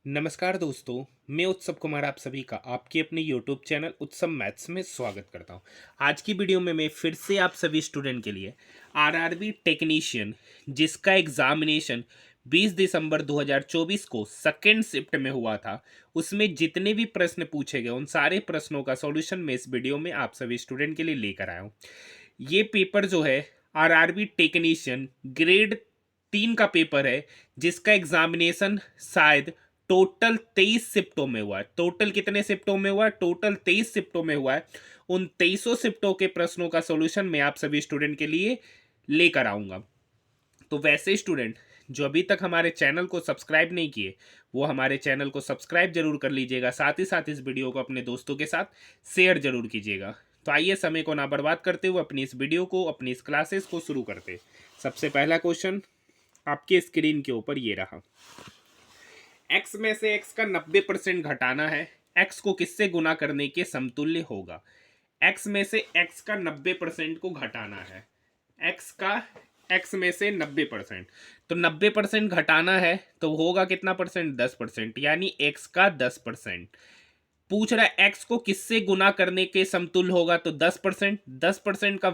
नमस्कार दोस्तों, मैं उत्सव कुमार आप सभी का आपके अपने यूट्यूब चैनल उत्सव मैथ्स में स्वागत करता हूं। आज की वीडियो में मैं फिर से आप सभी स्टूडेंट के लिए आरआरबी टेक्नीशियन जिसका एग्जामिनेशन 20 दिसंबर 2024 को सेकेंड शिफ्ट में हुआ था, उसमें जितने भी प्रश्न पूछे गए उन सारे प्रश्नों का सॉल्यूशन मैं इस वीडियो में आप सभी स्टूडेंट के लिए लेकर आया हूँ। ये पेपर जो है आरआरबी टेक्नीशियन ग्रेड 3 का पेपर है, जिसका एग्जामिनेशन शायद टोटल 23 शिफ्टों में हुआ है। टोटल कितने शिफ्टों में हुआ है? टोटल 23 शिफ्टों में हुआ है। उन 23 शिफ्टों के प्रश्नों का सॉल्यूशन मैं आप सभी स्टूडेंट के लिए लेकर आऊंगा। तो वैसे स्टूडेंट जो अभी तक हमारे चैनल को सब्सक्राइब नहीं किए, वो हमारे चैनल को सब्सक्राइब जरूर कर लीजिएगा। साथ ही साथ इस वीडियो को अपने दोस्तों के साथ शेयर जरूर कीजिएगा। तो आइए समय को ना बर्बाद करते हुए अपनी इस वीडियो को, अपनी इस क्लासेस को शुरू करते। सबसे पहला क्वेश्चन आपके स्क्रीन के ऊपर ये रहा। एक्स में से एक्स का 90% घटाना है, एक्स को किससे गुना करने के समतुल्य होगा? एक्स में से एक्स का 90% को घटाना है, एक्स में से 90%, तो 90% घटाना है तो होगा कितना परसेंट? 10%, यानी एक्स का 10%। पूछ रहा है एक्स को किससे गुना करने के समतुल्य होगा, तो 10%। 10% का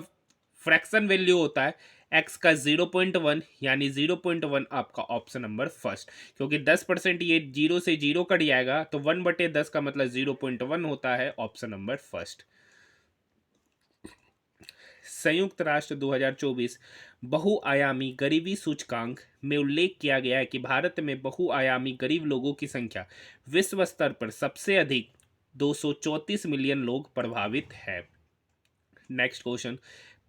फ्रैक्शन वैल्यू होता है एक्स का 0.1, यानी 0.1 आपका ऑप्शन नंबर फर्स्ट। क्योंकि 10% ये जीरो से जीरो कट जाएगा, तो 1/10 का मतलब 0.1 होता है, ऑप्शन नंबर फर्स्ट। संयुक्त राष्ट्र 2024 बहुआयामी गरीबी सूचकांक में उल्लेख किया गया है कि भारत में बहुआयामी गरीब लोगों की संख्या विश्व स्तर पर सबसे अधिक 234 मिलियन लोग प्रभावित है। नेक्स्ट क्वेश्चन,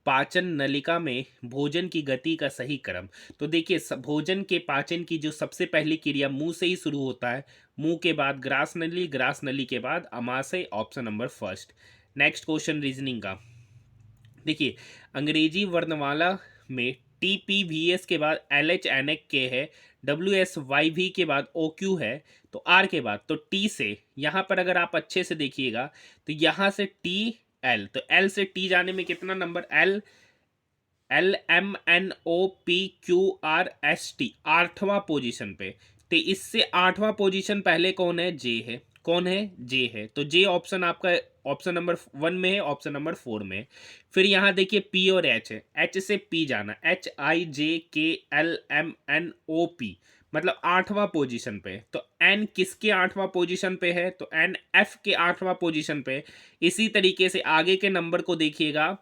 पाचन नलिका में भोजन की गति का सही क्रम। तो देखिए, भोजन के पाचन की जो सबसे पहली क्रिया मुंह से ही शुरू होता है, मुंह के बाद ग्रास नली, ग्रास नली के बाद अमाशय, option number first. Next question reasoning का देखिए, अंग्रेजी वर्णमाला में टी पी वी एस के बाद एल एच एन एच के है, डब्ल्यू एस वाई वी के बाद ओ क्यू है, तो आर के बाद तो टी से, यहाँ पर अगर आप अच्छे से देखिएगा तो यहाँ से टी एल, तो एल से टी जाने में कितना number? L L M N O P Q R S T, आठवां पोजीशन पे। तो इससे आठवां पोजीशन पहले कौन है? जे है। कौन है? जे है। तो जे ऑप्शन आपका ऑप्शन नंबर 1 में है, ऑप्शन नंबर 4 में है। फिर यहाँ देखिए पी और एच है, एच से पी जाना, H I J K L M N O P, मतलब आठवां पोजीशन पे। तो एन किसके आठवां पोजीशन पे है? तो एन एफ के आठवां पोजीशन पे। इसी तरीके से आगे के नंबर को देखिएगा,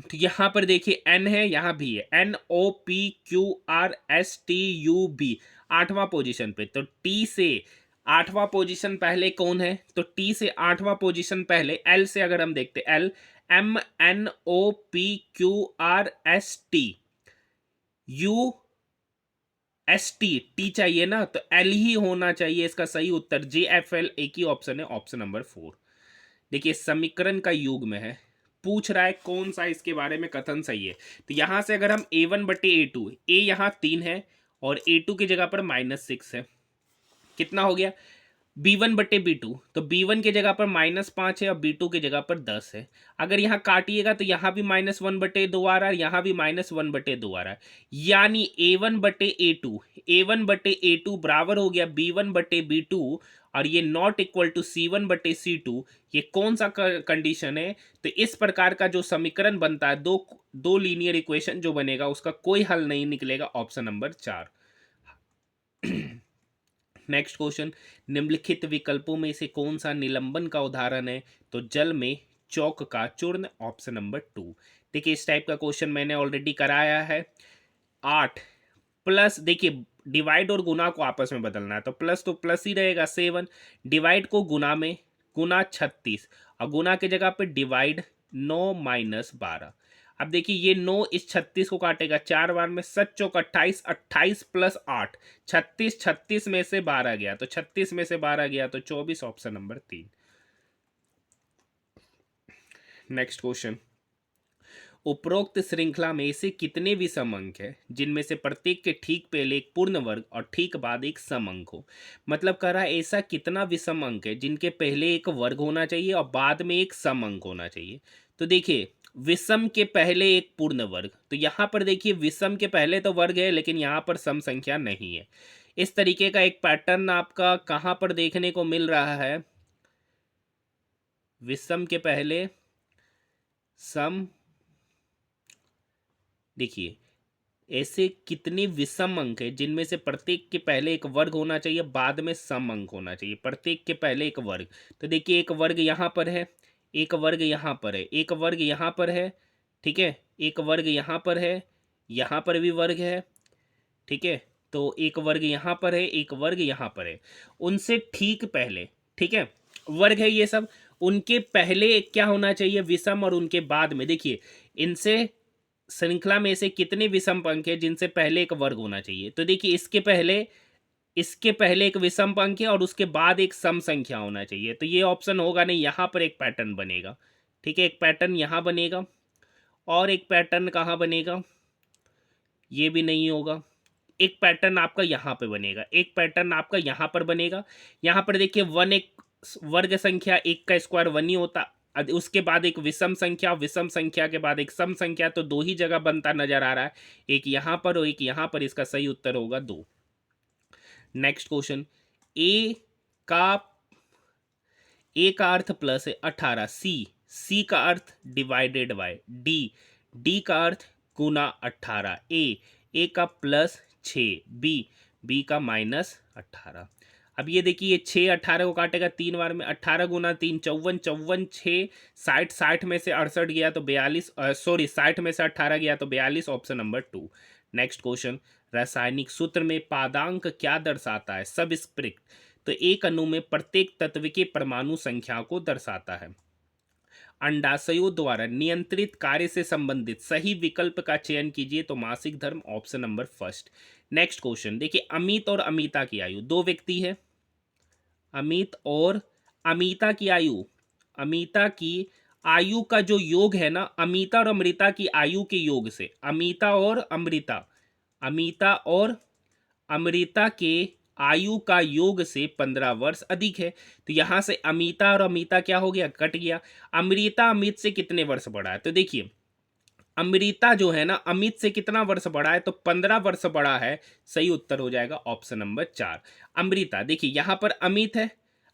तो यहां पर देखिए एन है, यहां भी है, N O P Q R S T U B, आठवां पोजीशन पे। तो टी से आठवां पोजीशन पहले कौन है? तो टी से आठवां पोजीशन पहले एल से अगर हम देखते, L M N O P Q R S T U S T, T चाहिए ना, तो एल ही होना चाहिए इसका सही उत्तर। जे एफ एल एक ही ऑप्शन है, ऑप्शन नंबर 4। देखिए, समीकरण का युग में है, पूछ रहा है कौन सा इसके बारे में कथन सही है। तो यहां से अगर हम A1/A2, ए यहाँ 3 है और A2 की जगह पर -6 है, कितना हो गया? B1/B2, तो B1 की जगह पर -5 है और B2 की जगह पर 10 है। अगर यहाँ काटिएगा तो यहाँ भी -1/2 आ रहा है, यहाँ भी -1/2 आ रहा है, यानी A1/A2 बराबर हो गया B1/B2, और ये नॉट इक्वल टू C1/C2। ये कौन सा कंडीशन है? तो इस प्रकार का जो समीकरण बनता है, दो दो लीनियर इक्वेशन जो बनेगा, उसका कोई हल नहीं निकलेगा, ऑप्शन नंबर 4। नेक्स्ट क्वेश्चन, निम्नलिखित विकल्पों में से कौन सा निलंबन का उदाहरण है? तो जल में चौक का चूर्ण, ऑप्शन नंबर 2। देखिए, इस टाइप का क्वेश्चन मैंने ऑलरेडी कराया है। 8 प्लस, देखिए डिवाइड और गुना को आपस में बदलना है, तो प्लस तो प्लस ही रहेगा 7, डिवाइड को गुना में, गुना 36, और गुना की जगह पे डिवाइड 9-12। अब देखिए, ये 9 इस 36 को काटेगा 4 बार में, 7 चौक 28, 28 प्लस 8, 36, 36 में से 12 गया, तो 36 में से 12 गया तो 24, ऑप्शन नंबर 3। नेक्स्ट क्वेश्चन, उपरोक्त श्रृंखला में ऐसे कितने विषम अंक है जिनमें से प्रत्येक के ठीक पहले एक पूर्ण वर्ग और ठीक बाद एक सम अंक हो? मतलब कह रहा है ऐसा कितना विषम अंक है जिनके पहले एक वर्ग होना चाहिए और बाद में एक सम अंक होना चाहिए? तो देखिए, विषम के पहले एक पूर्ण वर्ग, तो यहाँ पर देखिए विषम के पहले तो वर्ग है लेकिन यहाँ पर सम संख्या नहीं है। इस तरीके का एक पैटर्न आपका कहाँ पर देखने को मिल रहा है? विषम के पहले सम। देखिए ऐसे कितने विषम अंक है जिनमें से प्रत्येक के पहले एक वर्ग होना चाहिए, बाद में सम अंक होना चाहिए, प्रत्येक के पहले एक वर्ग। तो देखिए एक वर्ग यहाँ पर है, एक वर्ग यहाँ पर है, एक वर्ग यहाँ पर है, ठीक है, एक वर्ग यहाँ पर है, यहाँ पर भी वर्ग है, ठीक है, तो एक वर्ग यहाँ पर है, एक वर्ग यहाँ पर है, उनसे ठीक पहले, ठीक है, वर्ग है ये सब, उनके पहले क्या होना चाहिए? विषम। और उनके बाद में देखिए इनसे श्रृंखला में से कितने विषम अंक है जिनसे पहले एक वर्ग होना चाहिए? तो देखिए इसके पहले एक विषम अंक है और उसके बाद एक सम संख्या होना चाहिए, तो ये ऑप्शन होगा नहीं, यहाँ पर एक पैटर्न बनेगा, ठीक है, एक पैटर्न यहाँ बनेगा और एक पैटर्न कहाँ बनेगा? ये भी नहीं होगा। एक पैटर्न आपका यहाँ पे बनेगा, एक पैटर्न आपका यहाँ पर बनेगा। यहाँ पर देखिए वन, एक वर्ग संख्या, एक का स्क्वायर वन ही होता, उसके बाद एक विषम संख्या, विषम संख्या के बाद एक सम संख्या, तो दो ही जगह बनता नजर आ रहा है, एक यहाँ पर और एक यहाँ पर। इसका सही उत्तर होगा दो। नेक्स्ट क्वेश्चन, ए का ए का अर्थ प्लस है 18, सी का अर्थ डिवाइडेड बाय, डी का अर्थ गुना 18, ए का प्लस 6, बी का माइनस 18। अब ये देखिए ये 6 18 को काटेगा 3 बार में, 18 गुना 3 54, 54 6 60, 60 में से 68 गया तो 42, सॉरी 60 में से 18 गया तो 42, ऑप्शन नंबर 2। नेक्स्ट क्वेश्चन, रासायनिक सूत्र में पादांक क्या दर्शाता है? सबस्क्रिप्ट। तो एक अणु में प्रत्येक तत्व के परमाणु संख्या को दर्शाता है। अंडाशयों द्वारा नियंत्रित कार्य से संबंधित सही विकल्प का चयन कीजिए, तो मासिक धर्म, option number first. Next question देखिए, अमित और अमिता की आयु, दो व्यक्ति है, अमित और अमिता की आयु, अमिता की आयु का जो योग है ना, अमिता और अमृता की आयु के योग से, अमिता और अमृता, अमिता और अमृता के आयु का योग से 15 वर्ष अधिक है। तो यहां से अमिता और अमिता क्या हो गया? कट गया। अमृता अमित से कितने वर्ष बड़ा है? तो देखिए अमृता जो है ना अमित से कितना वर्ष बड़ा है? तो 15 वर्ष बड़ा है। सही उत्तर हो जाएगा ऑप्शन नंबर 4 अमृता। देखिए यहां पर अमित है,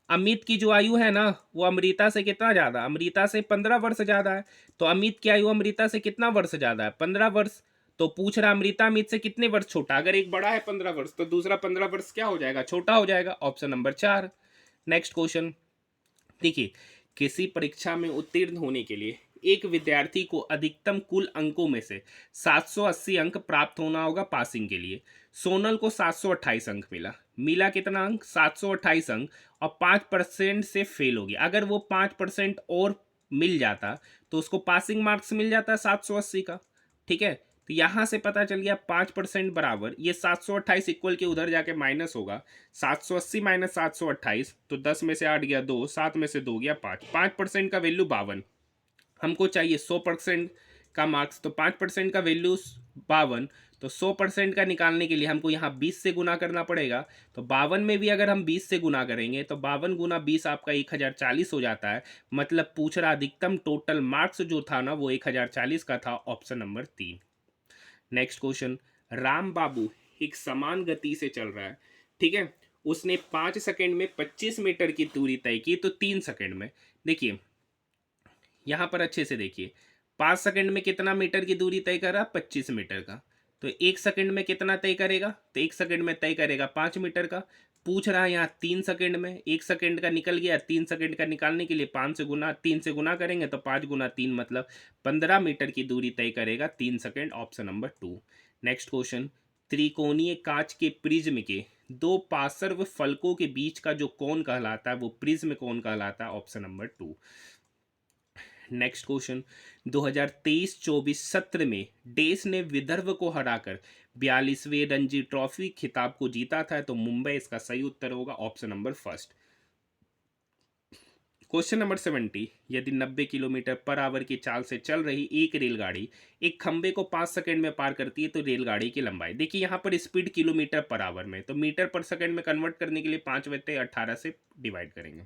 अमित की जो आयु है ना वो अमृता से कितना ज्यादा? अमृता से 15 वर्ष ज्यादा है। तो अमित की आयु अमृता से कितना वर्ष ज्यादा है? 15 वर्ष। तो पूछ रहा अमृता अमित से कितने वर्ष छोटा? अगर एक बड़ा है 15 वर्ष तो दूसरा 15 वर्ष क्या हो जाएगा? छोटा हो जाएगा, ऑप्शन नंबर 4। नेक्स्ट क्वेश्चन देखिए, किसी परीक्षा में उत्तीर्ण होने के लिए एक विद्यार्थी को अधिकतम कुल अंकों में से 780 अंक प्राप्त होना होगा पासिंग के लिए। सोनल को 728 अंक मिला कितना अंक? 728 अंक, और 5% से फेल हो गया। अगर वो 5% और मिल जाता तो उसको पासिंग मार्क्स मिल जाता 780 का, ठीक है। तो यहां से पता चल गया 5% बराबर, ये 728 इक्वल के उधर जाके माइनस होगा, 780 माइनस 728, तो 10 में से 8 गया 2, 7 में से 2 गया 5, 5% का वैल्यू 52। हमको चाहिए 100% का मार्क्स, तो 5% का वैल्यू 52, तो 100% का निकालने के लिए हमको यहाँ 20 से गुना करना पड़ेगा। तो 52 में भी अगर हम 20 से गुना करेंगे तो 52 गुना 20 आपका 1040 हो जाता है। मतलब पूछ रहा अधिकतम टोटल मार्क्स जो था ना वो 1040 का था, option number 3। Next question, Ram Babu एक समान गति से चल रहा है, ठीक है, उसने 5 सेकंड में 25 मीटर की दूरी तय की, तो 3 सेकंड में, देखिए यहां पर अच्छे से देखिए, 5 सेकंड में कितना मीटर की दूरी तय कर रहा? 25 मीटर का। तो 1 सेकंड में कितना तय करेगा? तो 1 सेकंड में तय करेगा 5 मीटर का। पूछ रहा है यहाँ 3 सेकंड में, 1 सेकंड का निकल गया, 3 सेकंड का निकालने के लिए 5 से गुना 3 से गुना करेंगे तो 5 गुना 3 मतलब 15 मीटर की दूरी तय करेगा 3 second, option number 2। Next question, त्रिकोणीय कांच के प्रिज्म के दो पार्श्व फलकों के बीच का जो कोण कहलाता है वो प्रिज्म कोण कहलाता है, ऑप्शन नंबर 2। नेक्स्ट क्वेश्चन, 2023-24 सत्र में डेस ने विदर्भ को हराकर 42वें रणजी ट्रॉफी खिताब को जीता था, तो मुंबई इसका सही उत्तर होगा, option number first. Question number 70, यदि 90 किलोमीटर पर आवर की चाल से चल रही एक रेलगाड़ी एक खंबे को 5 सेकंड में पार करती है तो रेलगाड़ी की लंबाई, देखिए यहाँ पर स्पीड किलोमीटर पर आवर में, तो मीटर पर सेकंड में कन्वर्ट करने के लिए 5 बटे 18 से डिवाइड करेंगे।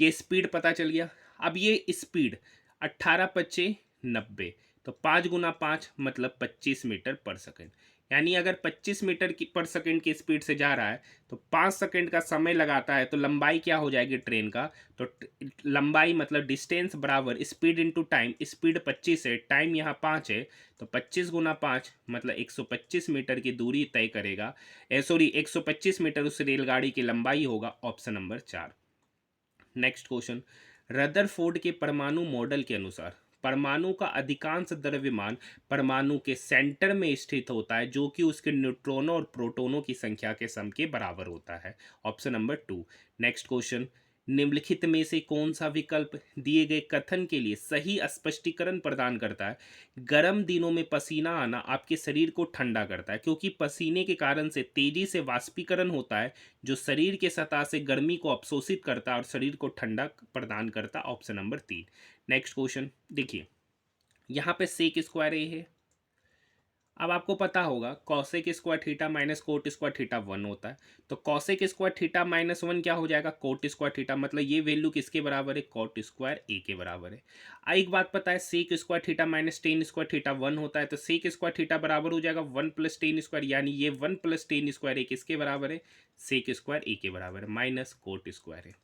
ये स्पीड पता चल गया। अब ये स्पीड 18 × 5 = 90, तो 5 × 5 मतलब 25 मीटर पर सेकंड। यानी अगर 25 मीटर की पर सेकंड की स्पीड से जा रहा है तो 5 सेकंड का समय लगाता है, तो लंबाई क्या हो जाएगी ट्रेन का, तो लंबाई मतलब डिस्टेंस बराबर स्पीड इनटू टाइम। स्पीड 25 है, टाइम यहाँ 5 है, तो 25 गुना 5 मतलब 125 मीटर की दूरी तय करेगा। सॉरी, 125 मीटर उस रेलगाड़ी की लंबाई होगा। Option number 4। Next question, Rutherford के परमाणु मॉडल के अनुसार परमाणु का अधिकांश द्रव्यमान परमाणु के सेंटर में स्थित होता है, जो कि उसके न्यूट्रॉनों और प्रोटॉनों की संख्या के सम के बराबर होता है। Option number 2। नेक्स्ट क्वेश्चन, निम्नलिखित में से कौन सा विकल्प दिए गए कथन के लिए सही स्पष्टीकरण प्रदान करता है? गर्म दिनों में पसीना आना आपके शरीर को ठंडा करता है, क्योंकि पसीने के कारण से तेजी से वाष्पीकरण होता है, जो शरीर के सतह से गर्मी को अवशोषित करता है और शरीर को ठंडा प्रदान करता है। Option number 3। नेक्स्ट क्वेश्चन देखिए, यहाँ पे सेक स्क्वायर ए है। अब आपको पता होगा cosec square theta minus cot square theta 1 होता है, तो कॉसेक स्क्वायर थीटा माइनस 1 क्या हो जाएगा, कोट स्क्वायर थीटा, मतलब ये वैल्यू किसके बराबर है, कोट स्क्वायर ए के बराबर है। एक बात पता है, sec square theta minus tan square theta 1 होता है, तो सेक स्क्वायर थीटा बराबर हो जाएगा 1 प्लस टेन स्क्वायर, यानी ये 1 प्लस टेन स्क्वायर ए किसके बराबर है, सेक स्क्वायर ए के बराबर है, माइनस कोट स्क्वायर है।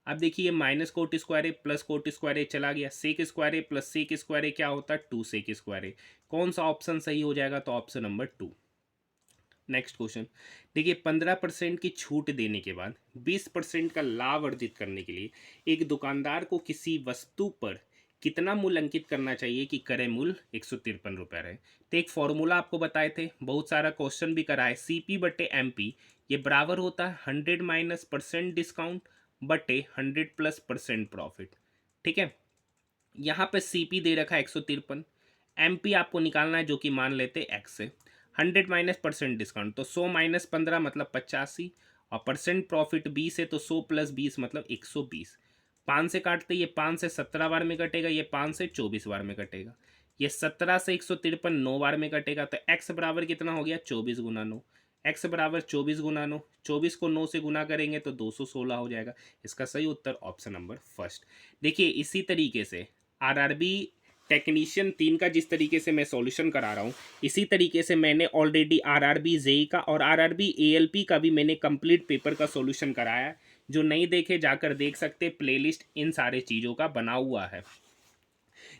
अब देखिए, ये माइनस कोट स्क्वायर है प्लस कोट स्क्वायर है चला गया, सेक स्क्वायर है प्लस सेक स्क्वायर है क्या होता है, 2 सेक स्क्वायर है। कौन सा ऑप्शन सही हो जाएगा, तो ऑप्शन नंबर 2। नेक्स्ट क्वेश्चन देखिए, 15% की छूट देने के बाद 20% का लाभ अर्जित करने के लिए एक दुकानदार को किसी वस्तु पर कितना मूल्य अंकित करना चाहिए कि क्रय मूल्य 153 रुपये रहे। तो एक फॉर्मूला आपको बताए थे, बहुत सारा क्वेश्चन भी कराए, CP बटे MP, ये बराबर होता है 100 माइनस परसेंट डिस्काउंट बटे 100 प्लस परसेंट प्रॉफिट। ठीक है, यहाँ पे CP दे रखा है 153, MP आपको निकालना है जो कि मान लेते एक्स है। 100 माइनस परसेंट डिस्काउंट, तो 100 माइनस 15 मतलब 85, और परसेंट प्रॉफिट 20 है, तो 100 प्लस 20 मतलब 120। 5 से काटते ये 5 से 17 बार में कटेगा, ये 5 से 24 बार में कटेगा, ये 17 से 153 9 बार में कटेगा, तो एक्स बराबर कितना हो गया, 24 गुना 9। एक्स बराबर 24 गुना 9, 24 को 9 से गुना करेंगे तो 216 हो जाएगा। इसका सही उत्तर ऑप्शन नंबर फर्स्ट। देखिए, इसी तरीके से आरआरबी टेक्नीशियन 3 का जिस तरीके से मैं सॉल्यूशन करा रहा हूँ, इसी तरीके से मैंने ऑलरेडी आरआरबी जेई का और आरआरबी एएलपी का भी मैंने कंप्लीट पेपर का सॉल्यूशन कराया है। जो नहीं देखे जाकर देख सकते, प्लेलिस्ट इन सारे चीज़ों का बना हुआ है।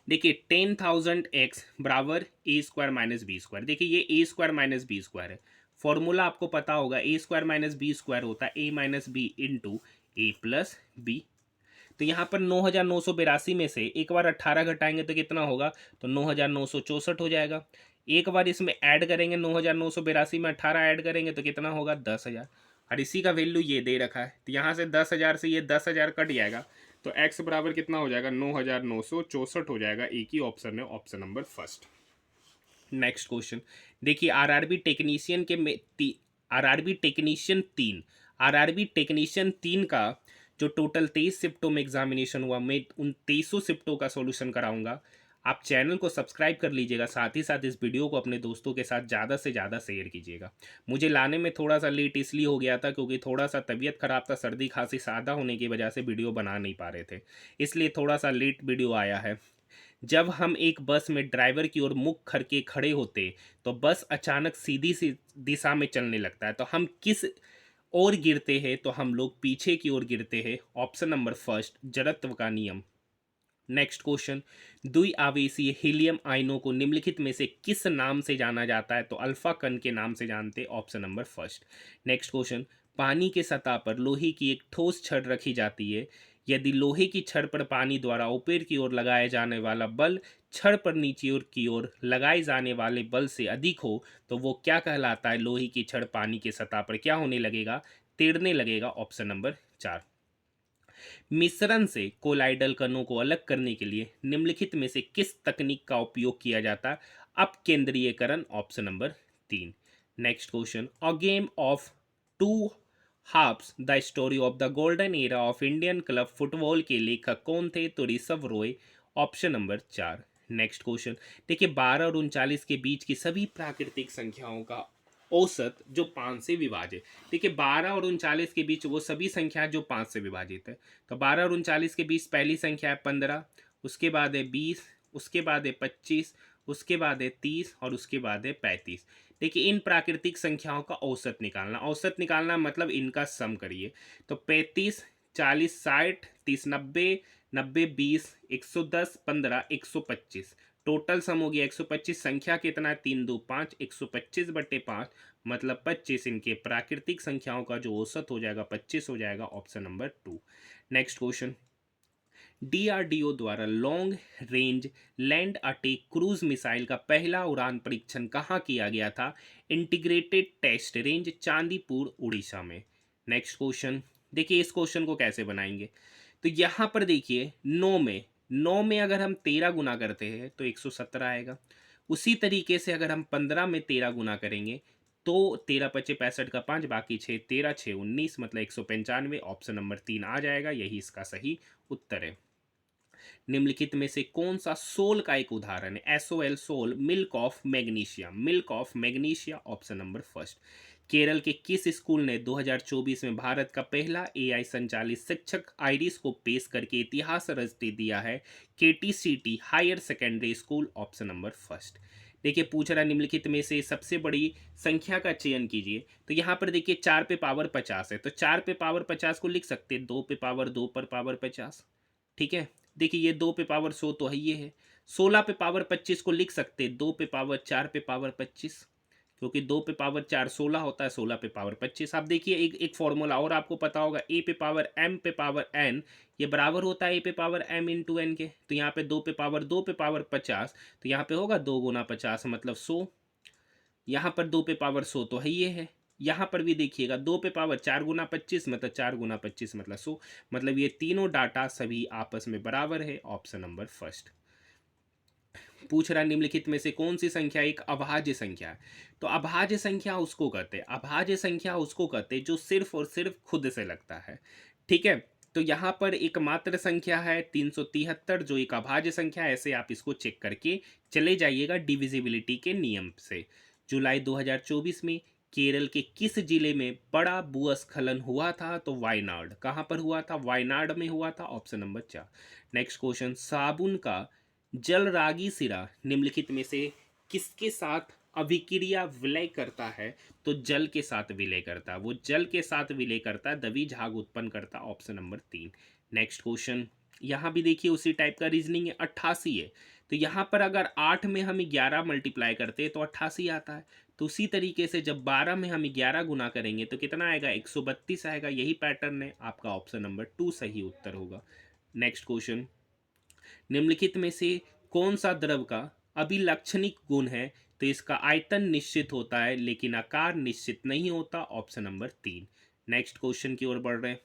देखिए, 10,000x बराबर ए स्क्वायर माइनस बी स्क्वायर। देखिए, ये ए स्क्वायर माइनस बी स्क्वायर है, फॉर्मूला आपको पता होगा, ए स्क्वायर माइनस बी स्क्वायर होता है ए माइनस बी इंटू ए प्लस बी। तो यहाँ पर 9,982 में से एक बार 18 घटाएंगे तो कितना होगा, तो 9,964 हो जाएगा। एक बार इसमें ऐड करेंगे, 9,982 में 18 ऐड करेंगे तो कितना होगा, 10,000। और इसी का वैल्यू ये दे रखा है, तो यहाँ से 10,000 से ये 10,000 कट जाएगा, तो x बराबर कितना हो जाएगा, 9,964 हो जाएगा। एक ही ऑप्शन है, option number first. Next question देखिए, आरआरबी टेक्नीशियन के में आरआरबी टेक्नीशियन 3 आरआरबी टेक्नीशियन 3 का जो टोटल 23 शिफ्टों में एग्जामिनेशन हुआ, मैं उन 23 शिफ्टों का सॉल्यूशन कराऊंगा। आप चैनल को सब्सक्राइब कर लीजिएगा, साथ ही साथ इस वीडियो को अपने दोस्तों के साथ ज़्यादा से ज़्यादा शेयर कीजिएगा। मुझे लाने में थोड़ा सा लेट इसलिए हो गया था क्योंकि थोड़ा सा तबीयत खराब था, सर्दी खांसी ज़्यादा होने की वजह से वीडियो बना नहीं पा रहे थे, इसलिए थोड़ा सा लेट वीडियो आया है। जब हम एक बस में ड्राइवर की ओर मुख करके खड़े होते तो बस अचानक सीधी सी दिशा में चलने लगता है, तो हम किस ओर गिरते हैं, तो हम लोग पीछे की ओर गिरते हैं। ऑप्शन नंबर फर्स्ट, जड़त्व का नियम। नेक्स्ट क्वेश्चन, द्विआवेशीय हीलियम आयनों को निम्नलिखित में से किस नाम से जाना जाता है, तो अल्फा कण के नाम से जानते हैं। Option number first. Next question, पानी के सतह पर लोहे की एक ठोस छड़ रखी जाती है, यदि लोहे की छड़ पर पानी द्वारा ऊपर की ओर लगाया जाने वाला बल छड़ पर नीचे ओर की ओर लगाए जाने वाले बल से अधिक हो, तो वो क्या कहलाता है, लोहे की छड़ पानी के सतह पर क्या होने लगेगा, टेढ़ने लगेगा। Option number 4। मिश्रण से कोलाइडल कणों को अलग करने के लिए निम्नलिखित में से किस तकनीक का उपयोग किया जाता है, अपकेंद्रीयकरण। Option number 3। Next question, a game of two halves the story of the golden era of Indian club football के लेखक कौन थे, तो Rishabh Roy. Option number 4। Next question देखिए, 12 और 39 के बीच की सभी प्राकृतिक संख्याओं का औसत जो 5 से विभाजित। देखिए, 12 और 39 के बीच वो सभी संख्या जो 5 से विभाजित है, तो 12 और 39 के बीच पहली संख्या है 15, उसके बाद है 20, उसके बाद है 25, उसके बाद है 30 और उसके बाद है 35। देखिए इन प्राकृतिक संख्याओं का औसत निकालना मतलब इनका सम करिए। तो 35, 40, 60, 30, 90, 90, 20, 110, 15, 125, टोटल सम हो गया 125। संख्या कितना है? 3 2 5, 125/5 मतलब 25। इनके प्राकृतिक संख्याओं का जो औसत हो जाएगा 25 हो जाएगा, option number 2। Next question, DRDO द्वारा long range land attack cruise missile का पहला उड़ान परीक्षण कहाँ किया गया था? Integrated test range, Chandipur, Orissa में। नेक्स्ट क्वेश्चन, देखिए इस क्वेश्चन को कैसे बनाएंगे। तो यहाँ पर देखिए 9 में अगर हम 13 गुना करते हैं तो 117 आएगा। उसी तरीके से अगर हम 15 में 13 गुना करेंगे तो 13 पचे 65 का 5, बाकी 6 13, 6 19 मतलब 195। ऑप्शन नंबर 3 आ जाएगा, यही इसका सही उत्तर है। निम्नलिखित में से कौन सा सोल का एक उदाहरण है? SOL sol, milk of magnesia, milk of magnesia, option number first. Kerala के किस स्कूल ने 2024 में भारत का पहला एआई संचालित शिक्षक आइरिस को पेश करके इतिहास रच दिया है? KTCT higher secondary school, option number first. देखिए पूछ रहा निम्नलिखित में से सबसे बड़ी संख्या का चयन कीजिए। तो यहाँ पर देखिए 4 पे पावर 50 है, तो 4 पे पावर 50 को लिख सकते हैं 2 पे पावर 2 पर पावर 50। ठीक है, देखिए ये 2 पे पावर 100 तो है ये है। 16 पे पावर 25 को लिख सकते 2 पे पावर 4 पे पावर 25, क्योंकि 2 पे पावर 4 16 होता है, 16 पे पावर 25। आप देखिए एक एक फॉर्मूला और आपको पता होगा, ए पे पावर एम पे पावर एन ये बराबर होता है ए पे पावर एम इंटू एन के। तो यहाँ पे 2 पे पावर 50, तो यहाँ पे होगा 2 गुना 50 मतलब 100। यहाँ पर 2 पे पावर 100 तो है ये है। यहाँ पर भी देखिएगा 2 पे पावर 4 गुना 25 मतलब 4 गुना 25 मतलब 100। मतलब ये तीनों डाटा सभी आपस में बराबर है, ऑप्शन नंबर फर्स्ट। पूछ रहा निम्नलिखित में से कौन सी संख्या एक अभाज्य संख्या है? तो अभाज्य संख्या उसको कहते हैं, अभाज्य संख्या उसको कहते हैं जो सिर्फ और सिर्फ खुद से लगता है। ठीक है, तो यहाँ पर एक मात्र संख्या है 373 जो एक अभाज्य संख्या है। ऐसे आप इसको चेक करके चले जाइएगा डिविजिबिलिटी के नियम से। जुलाई 2024 में केरल के किस जिले में बड़ा भूस्खलन हुआ था? तो वायनाड। कहाँ पर हुआ था? वायनाड में हुआ था, ऑप्शन नंबर 4। नेक्स्ट क्वेश्चन, साबुन का जलरागी सिरा निम्नलिखित में से किसके साथ अभिक्रिया विलय करता है? तो जल के साथ विलय करता है, वो जल के साथ विलय करता है, दबी झाग उत्पन्न करता, ऑप्शन नंबर 3। नेक्स्ट क्वेश्चन, यहाँ भी देखिए उसी टाइप का रीजनिंग है, 88 है। तो यहाँ पर अगर 8 में हम 11 मल्टीप्लाई करते हैं तो 88 आता है। तो उसी तरीके से जब 12 में हम 11 गुना करेंगे तो कितना आएगा? 132 आएगा। यही पैटर्न है, आपका ऑप्शन नंबर 2 सही उत्तर होगा। नेक्स्ट क्वेश्चन, निम्नलिखित में से कौन सा द्रव का अभिलक्षणिक गुण है? तो इसका आयतन निश्चित होता है लेकिन आकार निश्चित नहीं होता, ऑप्शन नंबर 3। नेक्स्ट क्वेश्चन की ओर बढ़ रहे हैं।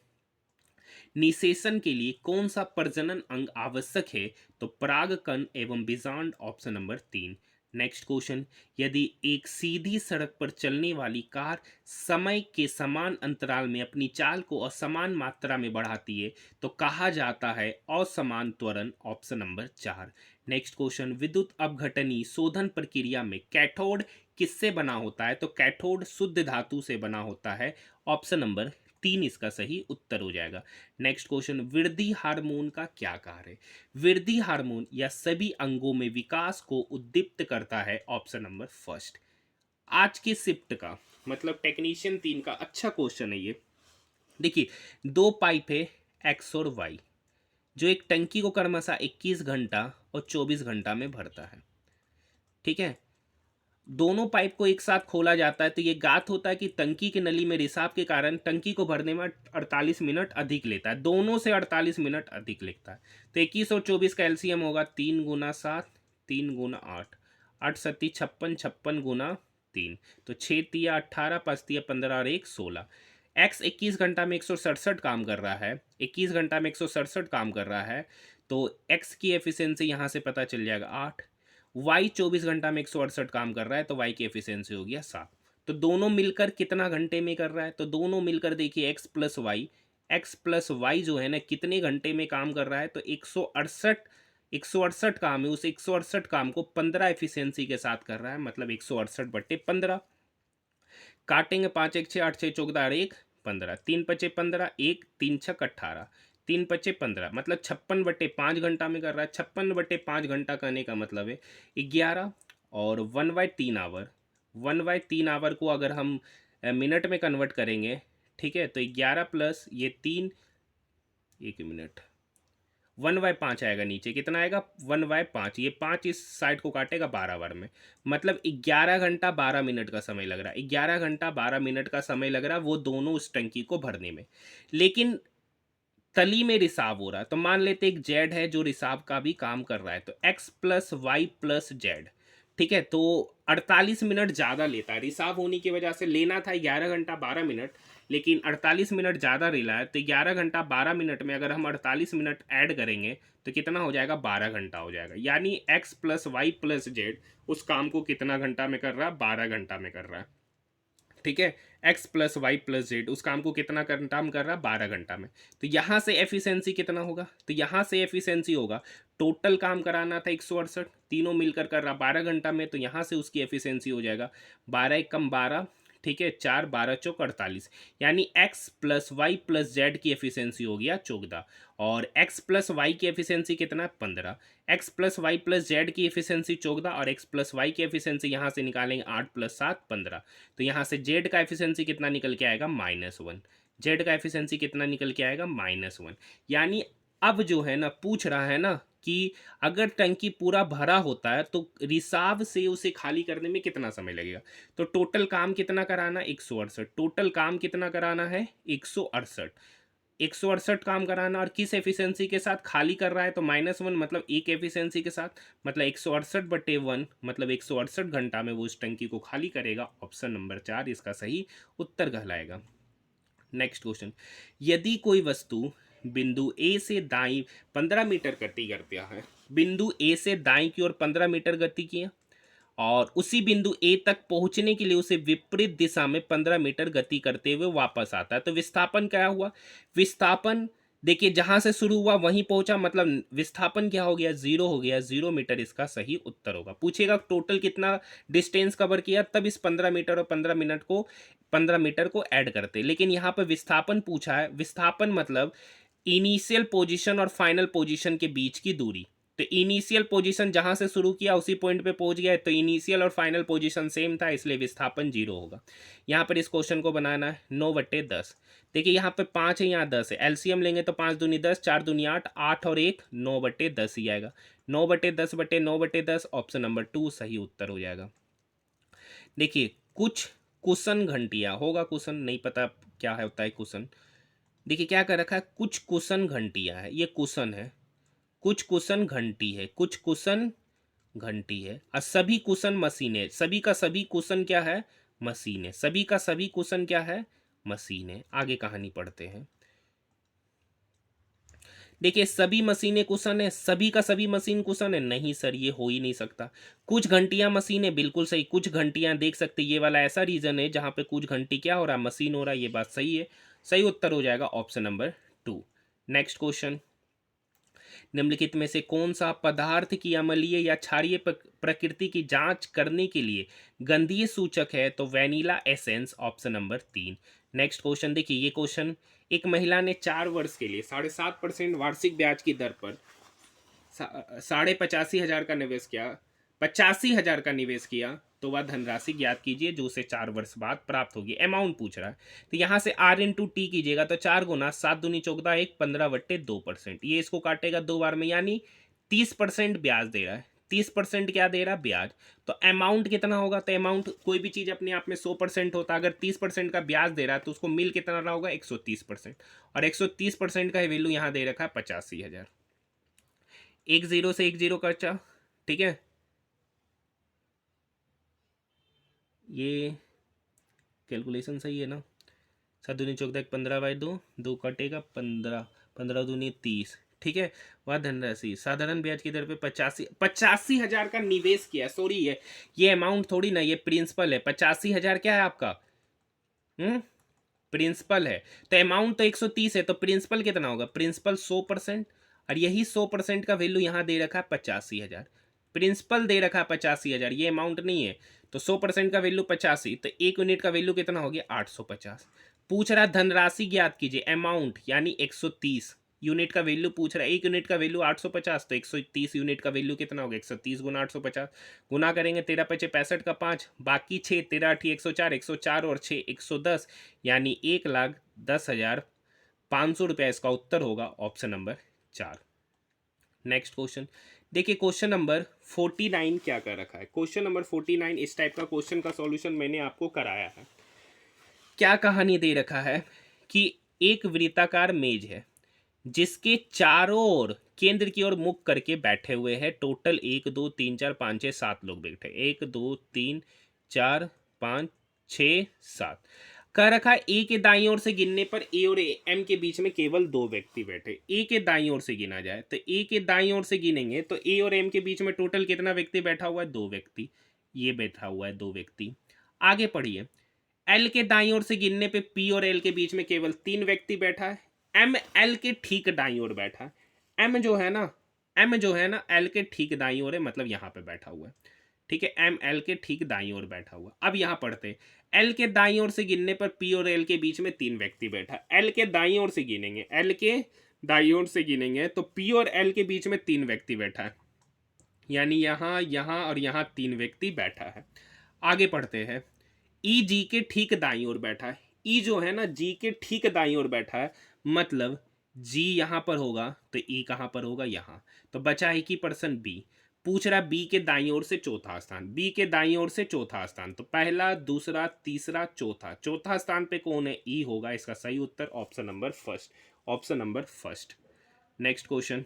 निषेचन के लिए कौन सा प्रजनन अंग आवश्यक है? तो परागकण एवं बीजांड, ऑप्शन नंबर 3। नेक्स्ट क्वेश्चन, यदि एक सीधी सड़क पर चलने वाली कार समय के समान अंतराल में अपनी चाल को असमान मात्रा में बढ़ाती है तो कहा जाता है असमान त्वरण, ऑप्शन नंबर 4। नेक्स्ट क्वेश्चन, विद्युत अपघटनी शोधन प्रक्रिया में कैथोड किससे बना होता है? तो कैथोड शुद्ध धातु से बना होता है, ऑप्शन नंबर 3 इसका सही उत्तर हो जाएगा। नेक्स्ट क्वेश्चन, वृद्धि हार्मोन का क्या कार्य है? वृद्धि हार्मोन या सभी अंगों में विकास को उद्दीप्त करता है, ऑप्शन नंबर फर्स्ट। आज की शिफ्ट का मतलब टेक्नीशियन 3 का अच्छा क्वेश्चन है ये। देखिए 2 पाइप है एक्स और वाई, जो एक टंकी को क्रमशः 21 घंटा और 24 घंटा में भरता है। ठीक है, दोनों पाइप को एक साथ खोला जाता है तो ये गात होता है कि टंकी की नली में रिसाव के कारण टंकी को भरने में 48 मिनट अधिक लेता है, दोनों से 48 मिनट अधिक लेता है। तो 21 और 24 का एलसीएम होगा 3 गुना 7, 3 गुना 8, 8 सत्ती 56, 56 गुना 3, तो 6 तिया 18, 5 तिया 15 और 1 16। एक्स 21 घंटा में 167 काम कर रहा है, 21 घंटा में 167 काम कर रहा है, तो एक्स की एफिशिएंसी यहाँ से पता चल जाएगा 8। वाई 24 घंटा में 168 काम कर रहा है तो वाई की एफिशिएंसी हो गया 7। तो दोनों मिलकर कितना घंटे में कर रहा है? तो दोनों मिलकर देखिए एक्स प्लस वाई जो है ना कितने घंटे में काम कर रहा है? तो 168 काम है, उस 168 काम को 15 एफिशिएंसी के साथ कर रहा है, मतलब 168/15। काटेंगे 5 1 6 8 6 14 1 15, 3 पचे 15, 1 3 छक 18, 3 पचे 15 मतलब 56/5 घंटा में कर रहा है। 56/5 घंटा करने का मतलब है 11 और 1/3 आवर 1/3 आवर को अगर हम मिनट में कन्वर्ट करेंगे, ठीक है, तो 11 प्लस ये 3, 1 मिनट, 1/5 आएगा, नीचे कितना आएगा 1/5, ये 5 इस साइड को काटेगा 12 बार में, मतलब 11 घंटा 12 मिनट का समय लग रहा है, 11 घंटा 12 मिनट का समय लग रहा है वो दोनों उस टंकी को भरने में। लेकिन तली में रिसाव हो रहा है, तो मान लेते एक जेड है जो रिसाव का भी काम कर रहा है, तो X plus Y plus Z, ठीक है, तो 48 मिनट ज़्यादा लेता है, रिसाव होने की वजह से लेना था 11 घंटा 12 मिनट, लेकिन 48 मिनट ज़्यादा रेला है, तो 11 घंटा 12 मिनट में अगर हम 48 मिनट ऐड करेंगे तो कितना हो जाएगा, 12 घंटा हो जाएगा। यानी X plus Y plus Z उस काम को कितना घंटा में कर रहा है, 12 घंटा में कर रहा है, ठीक है। X plus Y plus Z उस काम को कितना घंटा में कर रहा है, 12 घंटा में। तो यहाँ से एफिशिएंसी कितना होगा, तो यहाँ से एफिशिएंसी होगा, टोटल काम कराना था 168, तीनों मिलकर कर रहा 12 घंटा में, तो यहाँ से उसकी एफिशिएंसी हो जाएगा 12 एकम 12, ठीक है, 4 12 चौक 48, यानी X plus Y plus Z की एफिशिएंसी हो गया 14, और एक्स प्लस वाई की एफिशिएंसी कितना है 15, X plus Y plus Z की एफिशिएंसी 14, और एक्स प्लस वाई की एफिशिएंसी यहाँ से निकालेंगे 8 + 7 15, तो यहाँ से जेड का एफिशिएंसी कितना निकल के आएगा, -1, जेड का एफिशिएंसी कितना निकल के आएगा, -1। यानी अब जो है ना पूछ रहा है ना कि अगर टंकी पूरा भरा होता है तो रिसाव से उसे खाली करने में कितना समय लगेगा, तो टोटल काम कितना कराना, 168, टोटल काम कितना कराना है 168, 168 काम कराना, और किस एफिशिएंसी के साथ खाली कर रहा है, तो -1, मतलब एक एफिशिएंसी के साथ, मतलब 168/1, मतलब 168 घंटा में वो उस टंकी को खाली करेगा। ऑप्शन नंबर 4 इसका सही उत्तर कहलाएगा। नेक्स्ट क्वेश्चन, यदि कोई वस्तु बिंदु ए से दाईं 15 मीटर गति करता है, बिंदु ए से दाईं की ओर 15 मीटर गति किया, और उसी बिंदु ए तक पहुंचने के लिए उसे विपरीत दिशा में 15 मीटर गति करते हुए वापस आता है, तो विस्थापन क्या हुआ, विस्थापन देखिए जहां से शुरू हुआ वहीं पहुंचा, मतलब विस्थापन क्या हो गया, 0 हो गया, 0 मीटर इसका सही उत्तर होगा। पूछेगा टोटल कितना डिस्टेंस कवर किया, तब इस 15 मीटर और 15 मीटर को ऐड करते, लेकिन यहाँ पर विस्थापन पूछा है, विस्थापन मतलब इनिशियल पोजीशन और फाइनल पोजीशन के बीच की दूरी, तो इनिशियल पोजीशन जहां से शुरू किया उसी पॉइंट पे पहुंच गया, तो इनिशियल और फाइनल पोजीशन सेम था, इसलिए विस्थापन 0 होगा। यहाँ पर इस क्वेश्चन को बनाना है 9/10, देखिए यहाँ पे 5 है, यहाँ 10 है, एलसीएम लेंगे तो 5 दूनी 10, 4 दूनी 8, 8 और 1 9/10 ही आएगा, 9/10/9/10, ऑप्शन नंबर 2 सही उत्तर हो जाएगा। देखिए कुछ कुशन घंटियाँ होगा, कुशन नहीं पता क्या है होता है कुशन, देखिए क्या कर रखा है, कुछ कुशन घंटियाँ है, ये कुशन है, कुछ कुशन घंटी है, कुछ कुशन घंटी है, और सभी कुशन मशीन है, सभी का सभी कुशन क्या है, मशीन है, सभी का सभी कुशन क्या है, मशीन है। आगे कहानी पढ़ते हैं। देखिए सभी मशीनें कुशन है, सभी का सभी मशीन कुशन है, नहीं सर ये हो ही नहीं सकता। कुछ घंटियां मशीन है, बिल्कुल सही, कुछ घंटियां देख सकते, ये वाला ऐसा रीजन है जहां पे कुछ घंटी क्या हो रहा है, मशीन हो रहा है, ये बात सही है, सही उत्तर हो जाएगा ऑप्शन नंबर 2। नेक्स्ट क्वेश्चन, निम्नलिखित में से कौन सा पदार्थ की अम्लीय या क्षारीय प्रकृति की जांच करने के लिए गंधीय सूचक है, तो vanilla essence, option number 3। Next question देखिए, ये क्वेश्चन, एक महिला ने 4 वर्ष के लिए 7.5% वार्षिक ब्याज की दर पर 85,000 का निवेश किया, 85,000 का निवेश किया, तो वह धनराशि ज्ञात कीजिए जो उसे 4 वर्ष बाद प्राप्त होगी, अमाउंट पूछ रहा है। तो यहाँ से R/T कीजिएगा, तो 4 गुना 7 दूनी 14 1 15/2%, ये इसको काटेगा 2 बार में, यानी 30% ब्याज दे रहा है, 30% क्या दे रहा है, ब्याज। तो अमाउंट कितना होगा, तो अमाउंट कोई भी चीज़ अपने आप में 100% होता है, अगर 30% का ब्याज दे रहा है तो उसको मिल कितना रहा होगा, 130%, और 130% का वैल्यू यहाँ दे रखा है 85,000, एक जीरो से एक जीरो कटा, ठीक है, ये कैलकुलेशन सही है ना, 7 दूनी 14 15/2, 2 कटेगा 15, 15 दूनी 30, ठीक है। वह धनराशि साधारण ब्याज की दर पे 85,000 का निवेश किया, सॉरी ये अमाउंट थोड़ी ना, ये प्रिंसिपल है, 85,000 क्या है आपका, प्रिंसिपल है, तो अमाउंट तो 130 है, तो प्रिंसिपल कितना होगा, प्रिंसिपल 100%, और यही 100% का वैल्यू यहाँ दे रखा है 85,000, प्रिंसिपल दे रखा है 85,000, ये अमाउंट नहीं है, तो 100% का वैल्यू 85, तो 1 यूनिट का वैल्यू कितना हो गया, 850। पूछ रहा धनराशि ज्ञात कीजिए, अमाउंट यानी 130, यूनिट का वैल्यू पूछ रहा है, 1 यूनिट का वैल्यू 850, तो 130 यूनिट का वैल्यू कितना होगा, 130 गुना 850, गुना करेंगे 13 पचे 65 का 5, बाकी 6, 13 8 104, 104 और 6 110, यानी 1,10,500 रुपया इसका उत्तर होगा ऑप्शन नंबर 4। नेक्स्ट क्वेश्चन देखिए, क्वेश्चन नंबर 49 क्या कर रखा है। क्वेश्चन नंबर 49 इस टाइप का क्वेश्चन का सॉल्यूशन मैंने आपको कराया है। क्या कहानी दे रखा है कि एक वृत्ताकार मेज है जिसके चारों ओर केंद्र की ओर मुख करके बैठे हुए हैं टोटल 1 2 3 4 5 6 7 लोग बैठे, 1 2 3 4 5 6 7। कह रखा है ए के दाईं ओर से गिनने पर ए और एम के बीच में केवल 2 व्यक्ति बैठे। ए के दाईं ओर से गिना जाए तो ए के दाईं ओर से गिनेंगे तो ए और एम के बीच में टोटल कितना व्यक्ति बैठा हुआ है, 2 व्यक्ति। ये बैठा हुआ है 2 व्यक्ति। आगे पढ़िए, एल के दाईं ओर से गिनने पे पी और एल के बीच में केवल 3 व्यक्ति बैठा है। एम एल के ठीक दाईं ओर बैठा है। एम जो है ना एल के ठीक दाईं ओर है, मतलब यहाँ पे बैठा हुआ है। ठीक है, एम एल के ठीक दाईं ओर बैठा हुआ। अब यहाँ पढ़ते, एल के दाईं ओर से गिनने पर पी और एल के बीच में 3 व्यक्ति बैठा। एल के दाईं ओर से गिनेंगे, एल के दाईं ओर से गिनेंगे तो पी और एल के बीच में 3 व्यक्ति बैठा है, यानी यहाँ यहाँ और यहाँ 3 व्यक्ति बैठा है। आगे पढ़ते हैं, ई जी के ठीक दाईं ओर बैठा है। ई जो है ना जी के ठीक दाईं ओर बैठा है, मतलब जी यहां पर होगा तो ई कहां पर होगा, यहां। तो बचा एक ही पर्सन बी। पूछ रहा बी के दाईं ओर से चौथा स्थान, बी के दाईं ओर से चौथा स्थान, तो पहला दूसरा तीसरा चौथा, चौथा स्थान पे कौन है, ई होगा। इसका सही उत्तर option number first, option number first. Next question,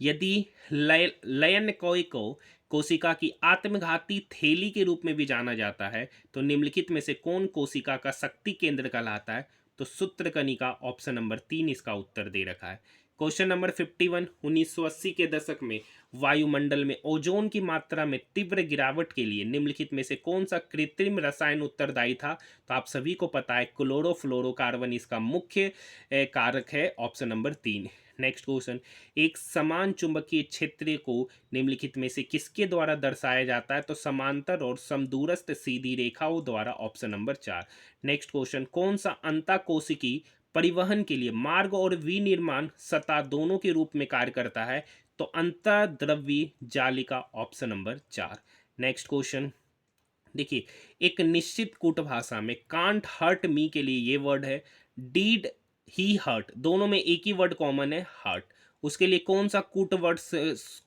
यदि लयन कोय को कोशिका की आत्मघाती थैली के रूप में भी जाना जाता है तो निम्नलिखित में से कौन कोशिका का शक्ति केंद्र कहलाता है, तो सूत्रकनिका ऑप्शन नंबर 3 इसका उत्तर दे रखा है। क्वेश्चन नंबर 51, 1980 के दशक में वायुमंडल में ओजोन की मात्रा में तीव्र गिरावट के लिए निम्नलिखित में से कौन सा कृत्रिम रसायन उत्तरदायी था, तो आप सभी को पता है क्लोरोफ्लोरोकार्बन इसका मुख्य कारक है, ऑप्शन नंबर 3। नेक्स्ट क्वेश्चन, एक समान चुंबकीय क्षेत्र को निम्नलिखित में से किसके द्वारा दर्शाया जाता है, तो समांतर और समदूरस्थ सीधी रेखाओं द्वारा, ऑप्शन नंबर 4। नेक्स्ट क्वेश्चन, कौन सा अंतःकोशिकी परिवहन के लिए मार्ग और विनिर्माण सतह दोनों के रूप में कार्य करता है, तो अंतर्द्रव्यी जालिका, ऑप्शन नंबर 4। नेक्स्ट क्वेश्चन देखिए, एक निश्चित कूट भाषा में कांट हर्ट मी के लिए ये वर्ड है, डीड ही हर्ट, दोनों में एक ही वर्ड कॉमन है, हर्ट। उसके लिए कौन सा कूट वर्ड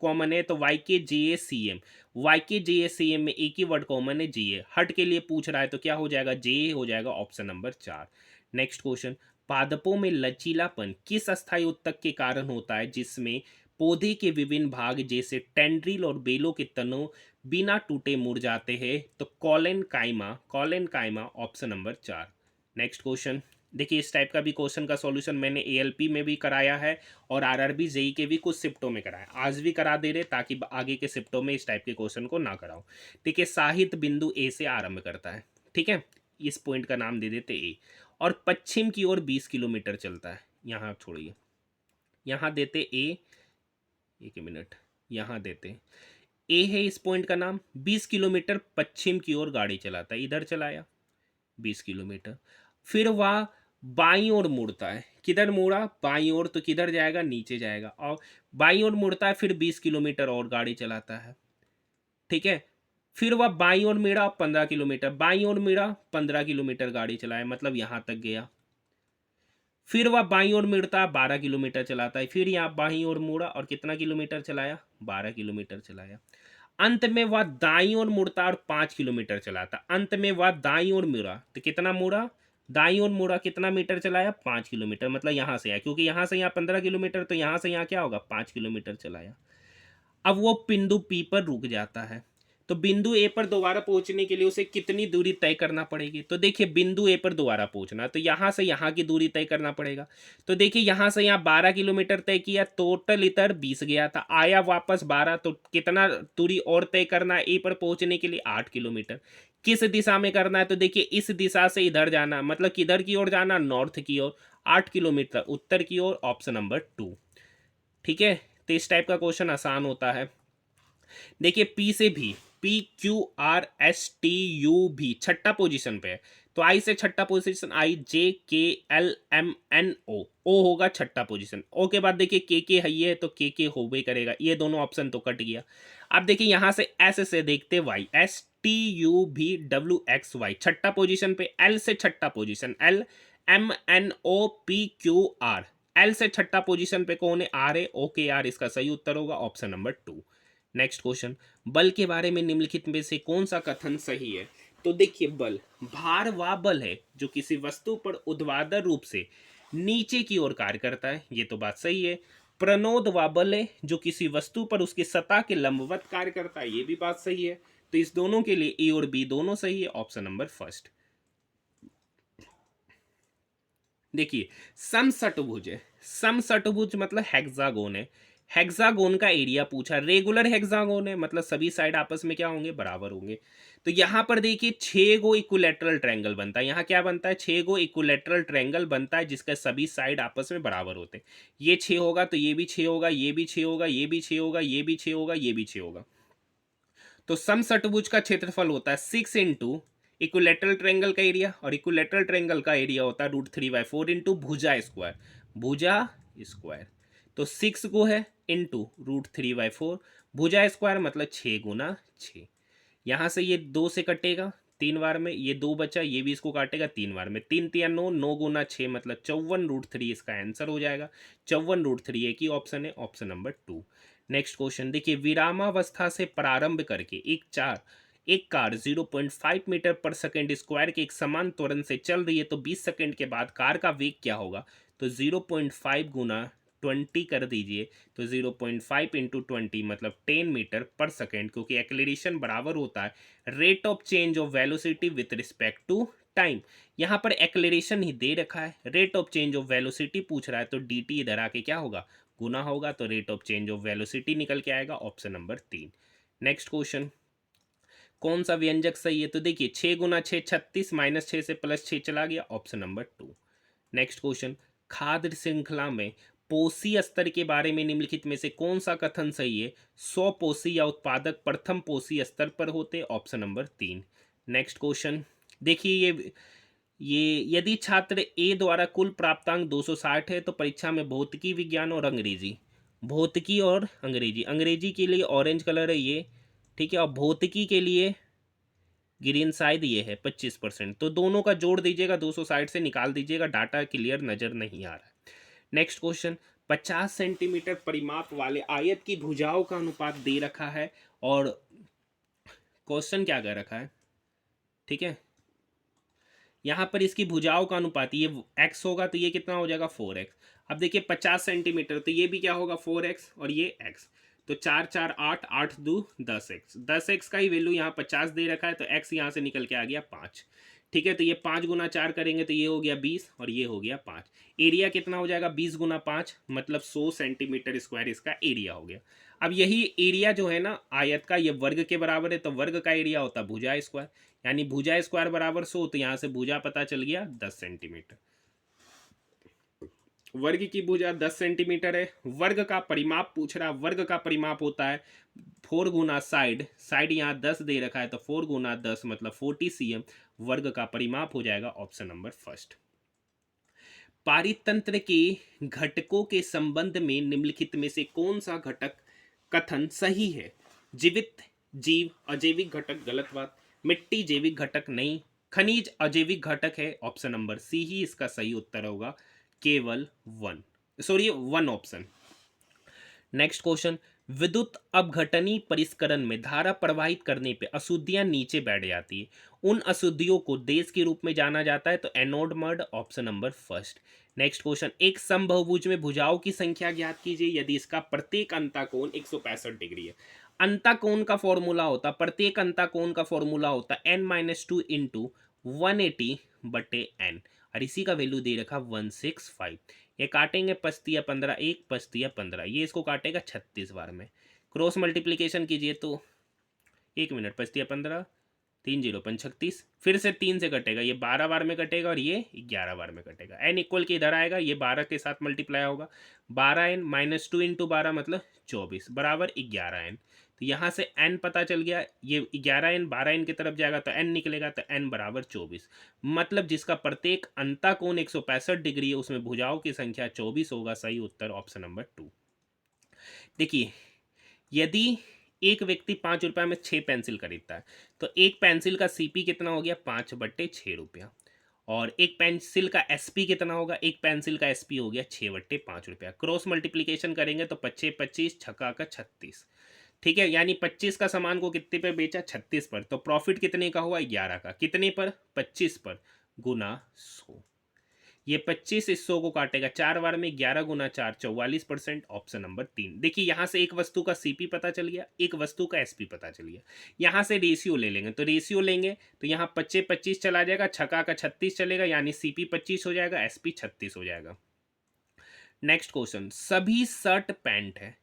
कॉमन है, तो वाई के जे ए सी एम, वाई के जे ए सी एम में एक ही वर्ड कॉमन है, जी ए। हर्ट के लिए पूछ रहा है तो क्या हो जाएगा, जे ए हो जाएगा, ऑप्शन नंबर 4। नेक्स्ट क्वेश्चन, पादपों में लचीलापन किस अस्थायी ऊतक के कारण होता है जिसमें पौधे के विभिन्न भाग जैसे टेंड्रिल और बेलों के तनों बिना टूटे मुड़ जाते हैं, तो collenchyma, collenchyma, option number 4। Next question देखिए, इस टाइप का भी क्वेश्चन का सॉल्यूशन मैंने एएलपी में भी कराया है और आरआरबी जेई के भी कुछ शिफ्टों में कराया, आज भी करा दे रहे ताकि आगे के शिफ्टों में इस टाइप के क्वेश्चन को ना कराओ। ठीक है, साहित्य बिंदु ए से आरंभ करता है, ठीक है, इस पॉइंट का नाम दे देते ए, और पश्चिम की ओर 20 किलोमीटर चलता है। यहाँ छोड़िए, यहाँ देते ए, एक मिनट, यहाँ देते ए है इस पॉइंट का नाम, 20 किलोमीटर पश्चिम की ओर गाड़ी चलाता है, इधर चलाया 20 किलोमीटर, फिर वह बाईं ओर मुड़ता है, किधर मुड़ा, बाईं ओर, तो किधर जाएगा, नीचे जाएगा, और बाईं ओर मुड़ता है, फिर 20 किलोमीटर और गाड़ी चलाता है, ठीक है। फिर वह बाईं ओर मुड़ा 15 किलोमीटर, बाईं ओर मुड़ा 15 किलोमीटर गाड़ी चलाया, मतलब यहां तक गया। फिर वह बाईं ओर मुड़ता 12 किलोमीटर चलाता है, फिर यहाँ बाईं ओर मुड़ा और कितना किलोमीटर चलाया, 12 किलोमीटर चलाया। अंत में वह दाईं ओर मुड़ता और 5 किलोमीटर चलाता, अंत में वह दाईं ओर मुड़ा तो कितना मुड़ा, दाईं ओर मुड़ा, कितना मीटर चलाया, 5 किलोमीटर, मतलब यहाँ से आया, क्योंकि यहाँ से यहाँ 15 किलोमीटर, तो यहाँ से यहाँ क्या होगा, 5 किलोमीटर चलाया। अब वो बिंदु पी पर रुक जाता है, तो बिंदु ए पर दोबारा पहुंचने के लिए उसे कितनी दूरी तय करना पड़ेगी, तो देखिए बिंदु ए पर दोबारा पहुंचना, तो यहां से यहां की दूरी तय करना पड़ेगा। तो देखिए यहां से यहां 12 किलोमीटर तय किया, टोटल इधर 20 गया था, आया वापस 12, तो कितना दूरी और तय करना है ए पर पहुंचने के लिए, 8 किलोमीटर। किस दिशा में करना है, तो देखिए इस दिशा से इधर जाना, मतलब किधर की ओर जाना, नॉर्थ की ओर, 8 किलोमीटर उत्तर की ओर, ऑप्शन नंबर 2। ठीक है, तो इस टाइप का क्वेश्चन आसान होता है। देखिए पी से भी, P Q R S T U भी छठा पोजीशन पे है, तो आई से छठा पोजीशन आई, J K L M N ओ होगा छठा पोजीशन। ओ के बाद देखिए के है ये, तो के होबे करेगा, ये दोनों ऑप्शन तो कट गया। अब देखिए यहाँ से एस से देखते वाई, एस टी यू भी डब्ल्यू एक्स वाई छठा पोजीशन पे, एल से छठा position L M N O P Q R, L से छठा पोजीशन पे कौन है, आर है, ओके आर इसका सही उत्तर होगा ऑप्शन नंबर 2। नेक्स्ट क्वेश्चन, बल के बारे में निम्नलिखित में से कौन सा कथन सही है? तो देखिए बल भार व बल है जो किसी वस्तु पर ऊर्ध्वाधर रूप से नीचे की ओर कार्य करता है, ये तो बात सही है। प्रणोद व बल है जो किसी वस्तु पर उसकी सतह के लंबवत कार्य करता है, ये भी बात सही है। तो इस दोनों के लिए ए और बी दोनों सही है, ऑप्शन नंबर फर्स्ट। देखिए समषटभुज है, समषटभुज मतलब हेक्सागोन है, हेक्सागोन का एरिया पूछा, रेगुलर हेक्सागोन है मतलब सभी साइड आपस में क्या होंगे, बराबर होंगे। तो यहां पर देखिए 6 गो इक्विलैटरल ट्रायंगल बनता है, यहाँ क्या बनता है, 6 गो इक्विलैटरल ट्रायंगल बनता है जिसका सभी साइड आपस में बराबर होते हैं। ये 6 होगा तो ये भी 6 होगा, ये भी 6 होगा, ये भी 6 होगा, ये भी 6 होगा, ये भी 6 होगा। तो समषटभुज का क्षेत्रफल होता है 6 इंटू इक्विलैटरल ट्रायंगल का एरिया, और इक्विलैटरल ट्रायंगल का एरिया होता है √3/4 इंटू भुजा स्क्वायर, भुजा स्क्वायर। तो 6 को है इंटू √3/4, भुजा स्क्वायर मतलब 6 × 6। यहाँ से ये 2 से कटेगा 3 बार में, ये 2 बचा, ये भी इसको काटेगा 3 बार में, 3 × 9 9 × 6 मतलब 54√3 इसका आंसर हो जाएगा। 54√3 एक ही ऑप्शन है, ऑप्शन नंबर 2। नेक्स्ट क्वेश्चन देखिए, विरामावस्था से प्रारंभ करके एक कार 0.5 मीटर पर सेकेंड स्क्वायर के एक समान त्वरण से चल रही है, तो 20 सेकेंड के बाद कार का वेग क्या होगा? तो 0.5 गुना 20 कर दीजिए, तो 0.5 इंटू 20 मतलब 10 मीटर पर सेकेंड, क्योंकि एक्लेरेशन बराबर होता है rate of change of velocity with respect to time. यहाँ पर एक्लेरेशन ही दे रखा है, rate of change of velocity पूछ रहा है, तो डी टी इधर आके क्या होगा, गुना होगा, तो rate of change of velocity निकल के आएगा, ऑप्शन नंबर 3। नेक्स्ट क्वेश्चन, कौन सा व्यंजक सही है? तो देखिए 6 × 6 36, -6 से +6 चला गया, ऑप्शन नंबर 2। नेक्स्ट क्वेश्चन, खाद्य श्रृंखला में पोषी स्तर के बारे में निम्नलिखित में से कौन सा कथन सही है? 100 पोषी या उत्पादक प्रथम पोषी स्तर पर होते, ऑप्शन नंबर 3। नेक्स्ट क्वेश्चन देखिए, ये यदि छात्र ए द्वारा कुल प्राप्तांक 260 है तो परीक्षा में भौतिकी, विज्ञान और अंग्रेजी, भौतिकी और अंग्रेजी, अंग्रेजी के लिए ऑरेंज कलर है ये, ठीक है, और भौतिकी के लिए ग्रीन शायद ये है 25%, तो दोनों का जोड़ दीजिएगा, 260 से निकाल दीजिएगा, डाटा क्लियर नजर नहीं आ रहा है। नेक्स्ट क्वेश्चन, 50 सेंटीमीटर परिमाप वाले आयत की भुजाओं का अनुपात दे रखा है, और क्वेश्चन क्या कर रखा है, ठीक है, यहाँ पर इसकी भुजाओं का अनुपात, ये x होगा तो ये कितना हो जाएगा 4x। अब देखिए 50 सेंटीमीटर, तो ये भी क्या होगा 4x, और ये x, तो 4 4 8 8 2 10x, 10x का ही वैल्यू यहाँ 50 दे रखा है, तो x यहाँ से निकल के आ गया 5, ठीक है। तो ये 5 × 4 करेंगे तो ये हो गया 20, और ये हो गया 5। एरिया कितना हो जाएगा, 20 × 5 मतलब 100 सेंटीमीटर स्क्वायर इसका एरिया हो गया। अब यही एरिया जो है ना आयत का, ये वर्ग के बराबर है, तो वर्ग का एरिया होता है भुजा स्क्वायर, यानी भुजा स्क्वायर बराबर 100, तो यहाँ से भुजा पता चल गया 10 सेंटीमीटर। वर्ग की भुजा 10 सेंटीमीटर है। वर्ग का परिमाप पूछ रहा है, वर्ग का परिमाप होता है 4 × साइड, साइड यहाँ 10 दे रखा है, तो 4 × 10 मतलब 40 cm वर्ग का परिमाप हो जाएगा, ऑप्शन नंबर फर्स्ट। पारितंत्र के घटकों के संबंध में निम्नलिखित में से कौन सा घटक कथन सही है? जीवित जीव, अजैविक घटक, गलत बात। मिट्टी जैविक घटक नहीं, खनिज अजैविक घटक है, ऑप्शन नंबर सी ही इसका सही उत्तर होगा, केवल 1 ऑप्शन। नेक्स्ट क्वेश्चन, विद्युत अपघटनी परिष्करण में धारा प्रवाहित करने पे अशुद्धियां नीचे बैठ जाती है, उन अशुद्धियों को देश के रूप में जाना जाता है, तो anode mud, option number first. Next question, एक समबाहुभुज में भुजाओं की संख्या ज्ञात कीजिए यदि इसका प्रत्येक अंतःकोण 165 डिग्री है। अंतःकोण का फॉर्मूला होता, प्रत्येक अंतःकोण का फॉर्मूला होता n-2 इंटू 180/n, और इसी का वैल्यू दे रखा 165। ये काटेंगे 5×15 1, 5×15 ये इसको काटेगा 36 बार में। क्रॉस मल्टीप्लिकेशन कीजिए तो 1 मिनट, 5×15 3 0 5 36, फिर से 3 से कटेगा, ये 12 बार में कटेगा, और ये 11 बार में कटेगा। n इक्वल के इधर आएगा, ये 12 के साथ मल्टीप्लाई होगा, 12n -2 इंटू 12 मतलब 24 बराबर 11n। तो यहाँ से n पता चल गया, ये 11n 12n की तरफ जाएगा तो n निकलेगा, तो n बराबर 24। मतलब जिसका प्रत्येक अंतःकोण 165 डिग्री है उसमें भुजाओं की संख्या 24 होगा। सही उत्तर ऑप्शन नंबर 2। देखिए, यदि एक व्यक्ति 5 रुपये में 6 पेंसिल खरीदता है तो एक पेंसिल का सीपी कितना हो गया, 5/6 रुपया। और एक पेंसिल का एसपी कितना होगा, एक पेंसिल का एसपी हो गया 6/5 रुपया। क्रॉस मल्टीप्लीकेशन करेंगे तो 25 25 छक्का का 36। ठीक है, यानी 25 का सामान को कितने पर बेचा, 36 पर। तो प्रॉफिट कितने का हुआ, 11 का। कितने पर, 25 पर, गुना 100। ये 25 इस 100 को काटेगा 4 बार में, 11 गुना 4 44%। Option number 3। देखिए यहाँ से एक वस्तु का सीपी पता चल गया, एक वस्तु का एसपी पता चल गया। यहाँ से रेशियो ले लेंगे, तो रेशियो लेंगे तो यहाँ 25 25 चला जाएगा, छक्का का 36 चलेगा, यानी सीपी 25 हो जाएगा, एसपी 36 हो जाएगा। नेक्स्ट क्वेश्चन, सभी शर्ट पैंट है,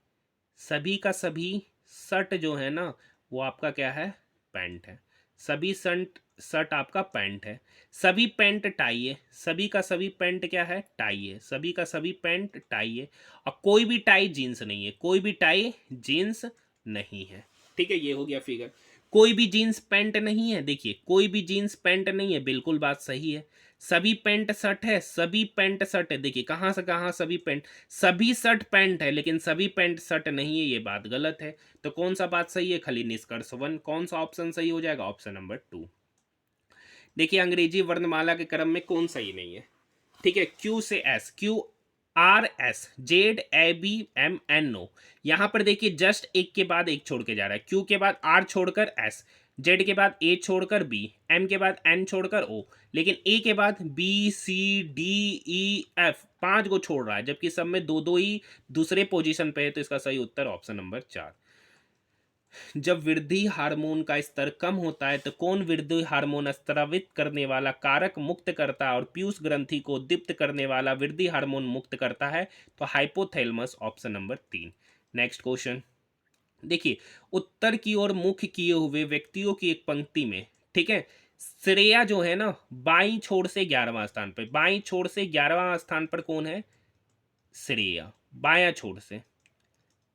सभी का सभी शर्ट जो है ना वो आपका क्या है, पैंट है। सभी शर्ट शर्ट आपका पैंट है। सभी पैंट टाई है, सभी का सभी पैंट क्या है, टाई है। सभी का सभी पैंट टाई है, और कोई भी टाई जीन्स नहीं है, कोई भी टाई जीन्स नहीं है। ठीक है, ये हो गया फिगर। कोई भी जीन्स पैंट नहीं है, देखिए कोई भी जीन्स पैंट नहीं है, बिल्कुल बात सही है। सभी पैंट शर्ट है, सभी पैंट शर्ट है, देखिए कहाँ से कहाँ सभी पैंट, सभी शर्ट पैंट है लेकिन सभी पैंट शर्ट नहीं है, ये बात गलत है। तो कौन सा बात सही है, खाली निष्कर्ष 1। कौन सा ऑप्शन सही हो जाएगा, ऑप्शन नंबर 2। देखिए अंग्रेजी वर्णमाला के क्रम में कौन सही नहीं है। ठीक है, क्यू से S, Q R S Z A B M N O. यहां पर देखिए जस्ट एक के बाद एक छोड़ के जा रहा है। क्यू के बाद आर छोड़कर एस, जेड के बाद ए छोड़कर बी, एम के बाद एन छोड़कर ओ, लेकिन ए के बाद B C D E F 5 को छोड़ रहा है, जबकि सब में दो दो ही दूसरे पोजीशन पे है। तो इसका सही उत्तर ऑप्शन नंबर 4। जब वृद्धि हार्मोन का स्तर कम होता है तो कौन वृद्धि हार्मोन स्रावित करने वाला कारक मुक्त करता है और पीयूष ग्रंथि को दीप्त करने वाला वृद्धि हार्मोन मुक्त करता है, तो hypothalamus. Option number 3। Next question देखिए, उत्तर की ओर मुख किए हुए व्यक्तियों की एक पंक्ति में, ठीक है, श्रेया जो है ना बाई छोर से 11वां स्थान पर, बाई छोर से 11वां स्थान पर कौन है, श्रेया बाया छोर से।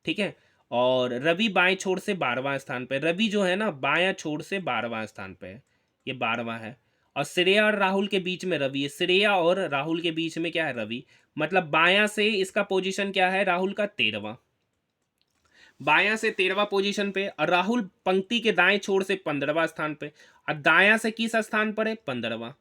ठीक है, और रवि बाएं छोर से 12वां स्थान पे, रवि जो है ना बायां छोर से 12वां स्थान पे है, ये 12वां है। और श्रेया और राहुल के बीच में रवि है, श्रेया और राहुल के बीच में क्या है, रवि। मतलब बायां से इसका पोजीशन क्या है, राहुल का 13वां, बायां से 13वां पोजीशन पे, और राहुल पंक्ति के दाएं छोर से 15वां स्थान पे, और दायां से किस स्थान पर है, 15वां।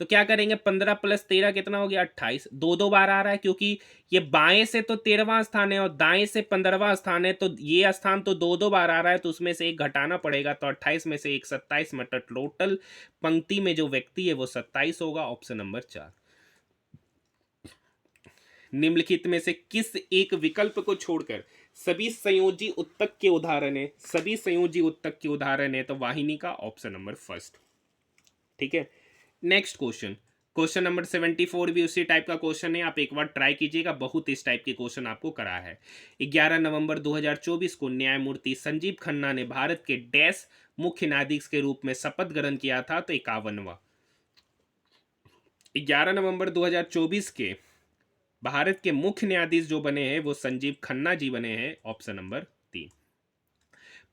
तो क्या करेंगे, 15 + 13 कितना हो गया, 28। दो दो बार आ रहा है क्योंकि ये बाएं से तो 13वां स्थान है और दाएं से 15वां स्थान है, तो ये स्थान तो दो दो बार आ रहा है, तो उसमें से एक घटाना पड़ेगा। तो 28 में से एक 27, मतलब टोटल पंक्ति में जो व्यक्ति है वो 27 होगा। Option number 4। निम्नलिखित में से किस एक विकल्प को छोड़कर सभी संयोजी उत्तक के उदाहरण है, सभी संयोजी उत्तक के उदाहरण है, तो वाहिनी का। Option number 1। ठीक है, नेक्स्ट क्वेश्चन, क्वेश्चन नंबर 74 भी उसी टाइप का क्वेश्चन है। आप एक बार ट्राई कीजिएगा, बहुत इस टाइप के क्वेश्चन आपको करा है। 11 नवंबर 2024 को न्यायमूर्ति संजीव खन्ना ने भारत के डैश मुख्य न्यायाधीश के रूप में शपथ ग्रहण किया था, तो 51वां। 11 नवंबर 2024 के भारत के मुख्य न्यायाधीश जो बने हैं वो संजीव खन्ना जी बने हैं। Option number 3।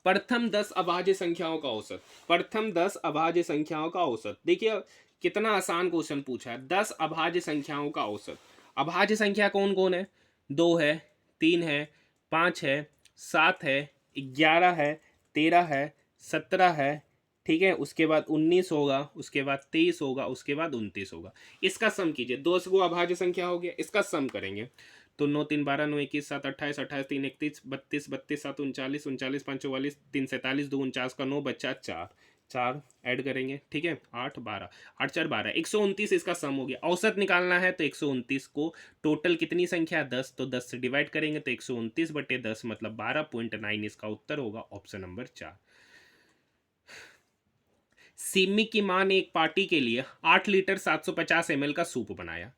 प्रथम 10 अभाज्य संख्याओं का औसत, प्रथम 10 अभाज्य संख्याओं का औसत। देखिए कितना आसान क्वेश्चन पूछा है, 10 अभाज्य संख्याओं का औसत। अभाज्य संख्या कौन कौन है, 2 है, 3 है, 5 है, 7 है, 11 है, 13 है, 17 है। ठीक है, उसके बाद 19 होगा, उसके बाद 23 होगा, उसके बाद 29 होगा। इसका सम कीजिए, 2 को अभाज्य संख्या हो गया, इसका सम करेंगे तो 9 3 12 9 21 7 28 28 3 31 32 32 7 39 39 5 44 3 47 2 49 का 9 बच्चा 4 4 ऐड करेंगे। ठीक है, 8 12 8 4 12 129 इसका सम हो गया। औसत निकालना है तो 129 को टोटल कितनी संख्या 10, तो 10 से डिवाइड करेंगे तो 129/10 मतलब 12.9 इसका उत्तर होगा। Option number 4। सिमी की मां ने एक पार्टी के लिए 8 लीटर 750 ml का सूप बनाया,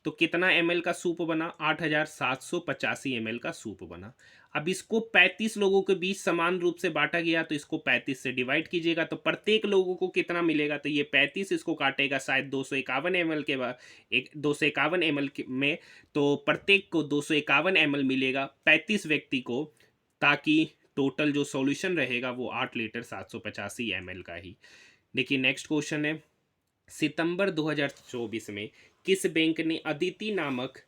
तो कितना ml का सूप बना, 8785 ml का सूप बना। अब इसको 35 लोगों के बीच समान रूप से बांटा गया, तो इसको 35 से डिवाइड कीजिएगा तो प्रत्येक लोगों को कितना मिलेगा, तो ये 35 इसको काटेगा शायद 251 ml के बाद, एक 251 ml में, तो प्रत्येक को 251 ml मिलेगा 35 व्यक्ति को, ताकि टोटल जो सॉल्यूशन रहेगा वो 8 लीटर 785 ml का ही। देखिए नेक्स्ट क्वेश्चन है, सितंबर 2024 में किस बैंक ने अदिति नामक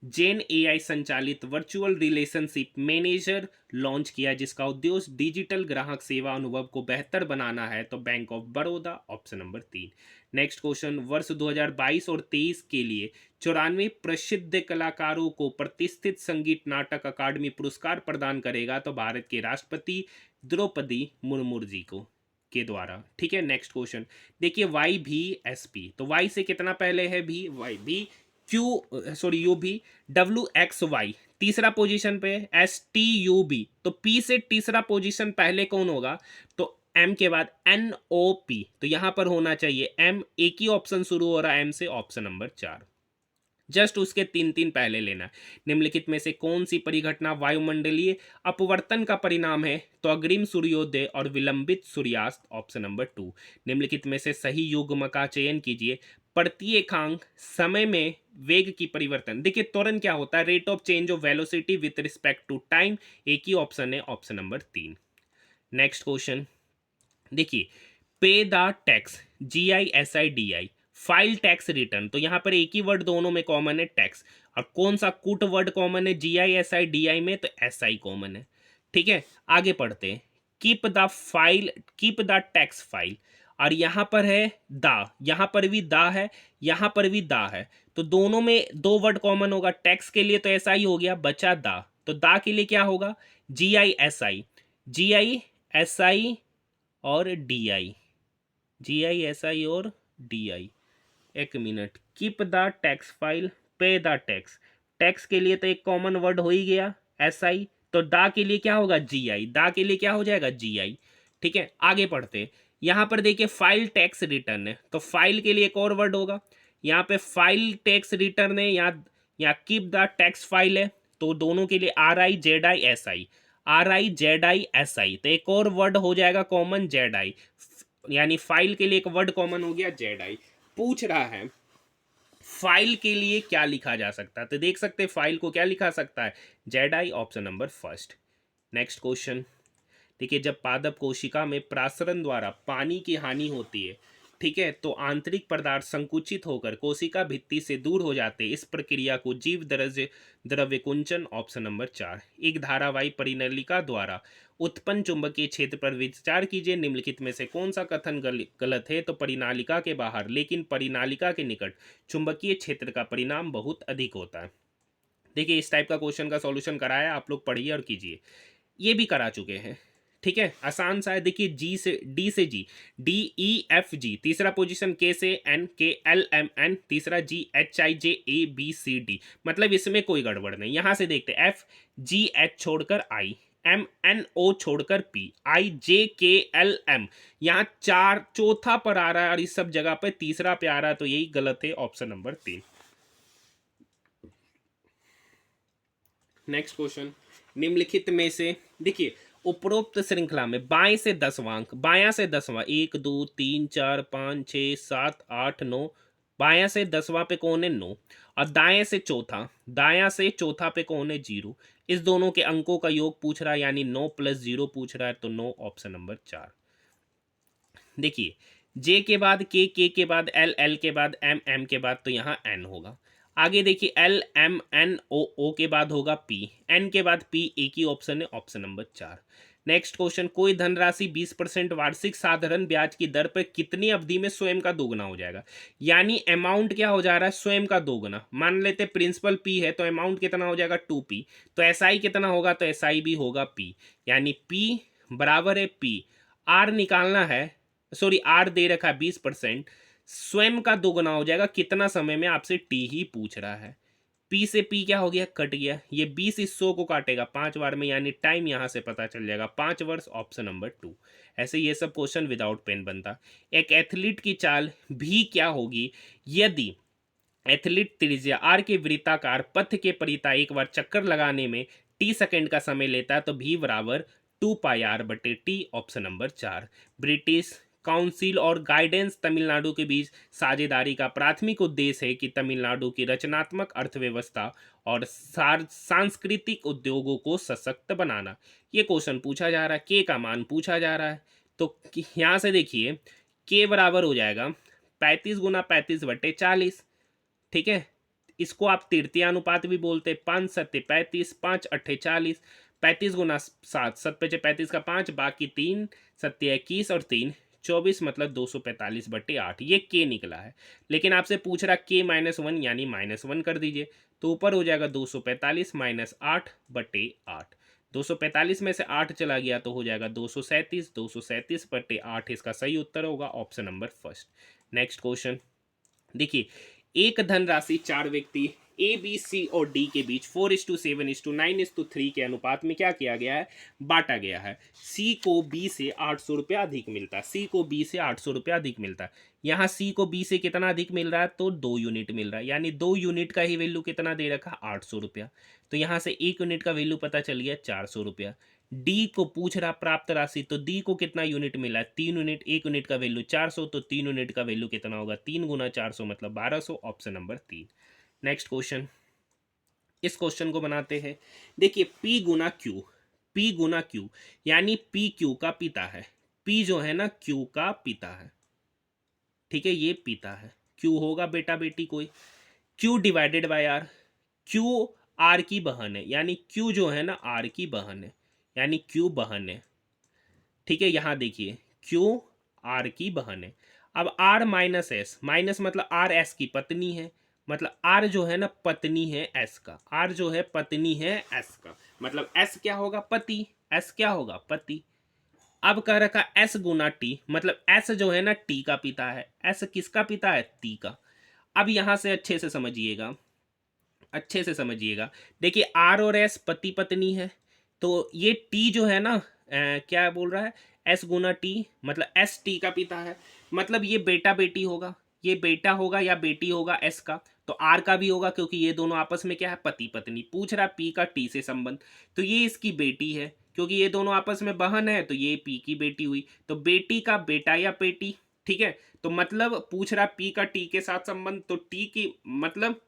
जेन एआई संचालित वर्चुअल रिलेशनशिप मैनेजर लॉन्च किया, जिसका उद्देश्य डिजिटल ग्राहक सेवा अनुभव को बेहतर बनाना है? तो bank of Baroda, option number 3। Next question, वर्ष 2022 और 23 के लिए 94 प्रसिद्ध कलाकारों को प्रतिष्ठित संगीत नाटक अकादमी पुरस्कार प्रदान करेगा? तो भारत के राष्ट्रपति द्रौपदी मुर्मू जी को के द्वारा। ठीक है, नेक्स्ट क्वेश्चन देखिए, वाई भी एस पी, तो वाई से कितना पहले है? भी, वाई भी क्यू सॉरी यू भी, डब्ल्यू एक्स वाई तीसरा पोजीशन पे, एस टी यू बी, तो पी से तीसरा पोजीशन पहले कौन होगा? तो एम के बाद एन ओ पी, तो यहां पर होना चाहिए एम, एक ही ऑप्शन शुरू हो रहा है एम से, ऑप्शन नंबर 4। जस्ट उसके 3 पहले लेना। निम्नलिखित में से कौन सी परिघटना वायुमंडलीय अपवर्तन का परिणाम है? तो अग्रिम सूर्योदय और विलंबित सूर्यास्त, ऑप्शन नंबर 2। निम्नलिखित में से सही युग्म का चयन कीजिए। प्रत्येकांक समय में वेग की परिवर्तन, देखिए त्वरण क्या होता है? Rate of change of velocity with respect to time, एक ही ऑप्शन है, ऑप्शन नंबर 3। नेक्स्ट क्वेश्चन देखिए, pay the tax, GISIDI, file tax return, तो यहां पर एक ही वर्ड दोनों में कॉमन है, टैक्स। और कौन सा कूट वर्ड कॉमन है GISIDI में? तो SI कॉमन है। ठीक है, आगे पढ़ते हैं। कीप द टैक्स फाइल, और यहां पर है द, यहां पर भी द है, यहां पर भी द है, तो दोनों में दो वर्ड कॉमन होगा। टैक्स के लिए तो SI हो गया, बचा द, तो द के लिए क्या होगा? GISI, GISI और DI, GISI और DI। एक minute, keep the tax file, पे द टैक्स, टैक्स के लिए तो एक कॉमन वर्ड हो ही गया SI, तो दा के लिए क्या होगा? GI, दा के लिए क्या हो जाएगा? GI। ठीक है, आगे पढ़ते। यहां पर देखिए फाइल टैक्स रिटर्न है, तो फाइल के लिए एक और वर्ड होगा, यहाँ पे फाइल टैक्स रिटर्न है, यहाँ कीप द टैक्स फाइल है, तो दोनों के लिए RIZISI, RIZISI, तो एक और वर्ड हो जाएगा कॉमन, ZI, यानी फाइल के लिए एक वर्ड कॉमन हो गया, ZI। पूछ रहा है फाइल के लिए क्या लिखा जा सकता है, तो देख सकते हैं फाइल को क्या लिखा सकता है? ZI, option number 1। Next question देखिए, जब पादप कोशिका में प्रासरण द्वारा पानी की हानि होती है, ठीक है, तो आंतरिक पदार्थ संकुचित होकर कोशिका भित्ति से दूर हो जाते हैं। इस प्रक्रिया को जीव द्रव्य कुंचन, ऑप्शन नंबर 4। एक धारावाही परिनलिका द्वारा उत्पन्न चुंबकीय क्षेत्र पर विचार कीजिए। निम्नलिखित में से कौन सा कथन गलत है? तो परिनालिका के बाहर लेकिन परिनालिका के निकट चुंबकीय क्षेत्र का परिणाम बहुत अधिक होता है। देखिए, इस टाइप का क्वेश्चन का सॉल्यूशन कराया, आप लोग पढ़िए और कीजिए, ये भी करा चुके हैं। ठीक है, आसान सा है। देखिए, डी से जी, DEFG तीसरा पोजीशन, के से एन, KLMN तीसरा, GHIJABCD, मतलब इसमें कोई गड़बड़ नहीं। यहां से देखते FGH छोड़कर I, MNO छोड़कर P, IJKLM, यहाँ चौथा पर आ रहा है और इस सब जगह पर तीसरा पे आ रहा है, तो यही गलत है, ऑप्शन नंबर 3। नेक्स्ट क्वेश्चन, निम्नलिखित में से देखिए, उपरोक्त श्रृंखला में बाएं से 10वां अंक, बायां से 10वां, 1 2 3 4 5 6 7 8 9, बायां से 10वां पे कौन है? 9। और दाएं से चौथा, दायां से चौथा पे कौन है? 0। इस दोनों के अंकों का योग पूछ रहा है, यानी 9 + 0 पूछ रहा है, तो 9, ऑप्शन नंबर 4। देखिए, J के बाद K के बाद L के बाद M के बाद, तो यहाँ N होगा। आगे देखिए, LMNO के बाद होगा P, N के बाद P, एक ही ऑप्शन है, ऑप्शन नंबर 4। नेक्स्ट क्वेश्चन, कोई धनराशि 20% वार्षिक साधारण ब्याज की दर पर कितनी अवधि में स्वयं का दोगुना हो जाएगा? यानी अमाउंट क्या हो जा रहा है? स्वयं का दोगुना। मान लेते प्रिंसिपल P है, तो अमाउंट कितना हो जाएगा? 2P, तो SI कितना होगा? तो SI भी होगा P, यानी P बराबर है P। R निकालना है, सॉरी R दे रखा है 20%, स्वयं का दोगुना हो जाएगा कितना समय में, आपसे T ही पूछ रहा है। P से P क्या हो गया? कट गया, ये 20 इस 100 को काटेगा 5 बार में, यानी टाइम यहां से पता चल जाएगा 5 वर्ष, ऑप्शन नंबर 2। ऐसे ये सब क्वेश्चन विदाउट पेन बनता। एक एथलीट की चाल भी क्या होगी यदि एथलीट त्रिज्या R के वृत्ताकार पथ के परिता एक बार चक्कर लगाने में T सेकेंड का समय लेता है? तो V बराबर 2πr/T, option number 4। British council और गाइडेंस तमिलनाडु के बीच साझेदारी का प्राथमिक उद्देश्य है कि तमिलनाडु की रचनात्मक अर्थव्यवस्था और सांस्कृतिक उद्योगों को सशक्त बनाना। ये क्वेश्चन पूछा जा रहा है, के का मान पूछा जा रहा है। तो यहाँ से देखिए के बराबर हो जाएगा 35 गुना 35/40। ठीक है, इसको आप तृतीय अनुपात भी बोलते हैं। 5 सत्ते 35, 5 अट्ठे 40, 35 गुना 7, 7 पचे 35 का 5, बाकी 3 सत्ते 21 और 3 24, मतलब 245/8 ये के निकला है। लेकिन आपसे पूछ रहा के -1 यानी -1 कर दीजिए, तो ऊपर हो जाएगा 245 -8/8। 245 में से 8 चला गया तो हो जाएगा 237, 237/8 इसका सही उत्तर होगा, option number first. Next question देखिए, एक धनराशि 4 व्यक्ति ए बी सी और डी के बीच 4:7:9:3 के अनुपात में क्या किया गया है, बांटा गया है। सी को बी से 800 रुपया अधिक मिलता है, सी को बी से 800 रुपया अधिक मिलता है। यहाँ सी को बी से कितना अधिक मिल रहा है, तो 2 यूनिट मिल रहा है, यानी 2 यूनिट का ही वैल्यू कितना दे रखा है, 800 रुपया। तो यहाँ से 1 यूनिट का वैल्यू पता चल गया 400 रुपया। डी को पूछ रहा प्राप्त राशि, तो डी को कितना यूनिट मिला है, 3 यूनिट। 1 यूनिट का वैल्यू 400, तो 3 यूनिट का वैल्यू कितना होगा, 3 गुना 400 मतलब 1200, ऑप्शन नंबर 3। नेक्स्ट क्वेश्चन, इस क्वेश्चन को बनाते हैं। देखिए P गुना Q, P गुना Q यानी P Q का पिता है। P जो है ना Q का पिता है, ठीक है, ये पिता है। Q होगा बेटा बेटी कोई, Q divided by R, Q R की बहन है, यानी Q जो है ना R की बहन है, यानी Q बहन है। ठीक है, यहां देखिए Q R की बहन है। अब R माइनस एस, माइनस मतलब R S की पत्नी है, मतलब R जो है ना पत्नी है S का, R जो है पत्नी है S का, मतलब S क्या होगा, पति। S क्या होगा, पति। अब कह रखा S गुना T, मतलब S जो है ना T का पिता है। S किसका पिता है, T का। अब यहां से अच्छे से समझिएगा, अच्छे से समझिएगा। देखिए R और S पति पत्नी है, तो ये T जो है ना क्या बोल रहा है, S गुना T, मतलब S T का पिता है, मतलब ये बेटा बेटी होगा, ये बेटा होगा या बेटी होगा S का, तो R का भी होगा, क्योंकि ये दोनों आपस में क्या है, पति पत्नी। पूछ रहा P का T से संबंध, तो ये इसकी बेटी है, क्योंकि ये दोनों आपस में बहन है, तो ये P की बेटी हुई, तो बेटी का बेटा या बेटी। ठीक है, तो मतलब पूछ रहा P का T के साथ संबंध, तो T की मतलब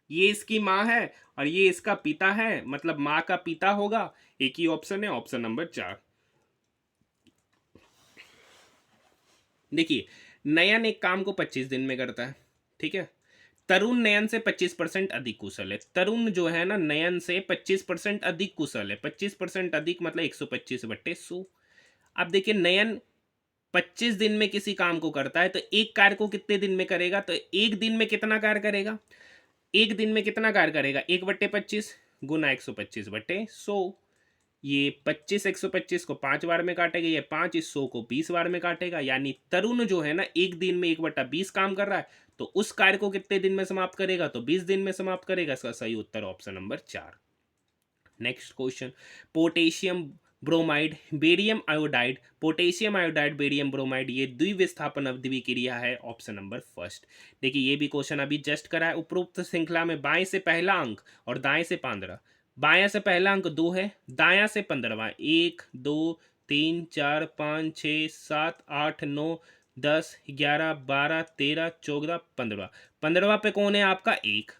ये इसकी माँ है और ये इसका पिता है, मतलब माँ का पिता होगा। एक ही ऑप्शन है, ऑप्शन नंबर 4। देखिए नयन एक काम को 25 दिन में करता है, ठीक है। तरुण नयन से 25% अधिक कुशल है। तरुण जो है ना नयन से 25% अधिक कुशल है। 25% अधिक मतलब 125/100। अब देखिए नयन 25 दिन में किसी काम को करता है, तो एक कार्य को कितने दिन में करेगा, तो एक दिन में कितना कार्य करेगा, एक दिन में कितना कार्य करेगा, 1/25 गुना 125/100। ये 25 125 को 5 बार में काटेगा, ये 5 इस 100 को 20 बार में काटेगा, यानी तरुण जो है ना एक दिन में 1/20 काम कर रहा है, तो उस कार्य को कितने दिन में समाप्त करेगा, तो 20 दिन में समाप्त करेगा। इसका सही उत्तर option number 4। Next question, potassium bromide barium iodide, potassium iodide barium bromide ये द्विविस्थापन अभिक्रिया है, ऑप्शन नंबर फर्स्ट। देखिए ये भी क्वेश्चन अभी जस्ट करा है। उपरोक्त श्रृंखला में बाएं से पहला अंक और दाएं से 15, बायां से पहला अंक 2 है, दायां से 15वां 1 2 3 4 5 6 7 8 9 10 11 12 13 14 15, 15वां पे कौन है आपका 1,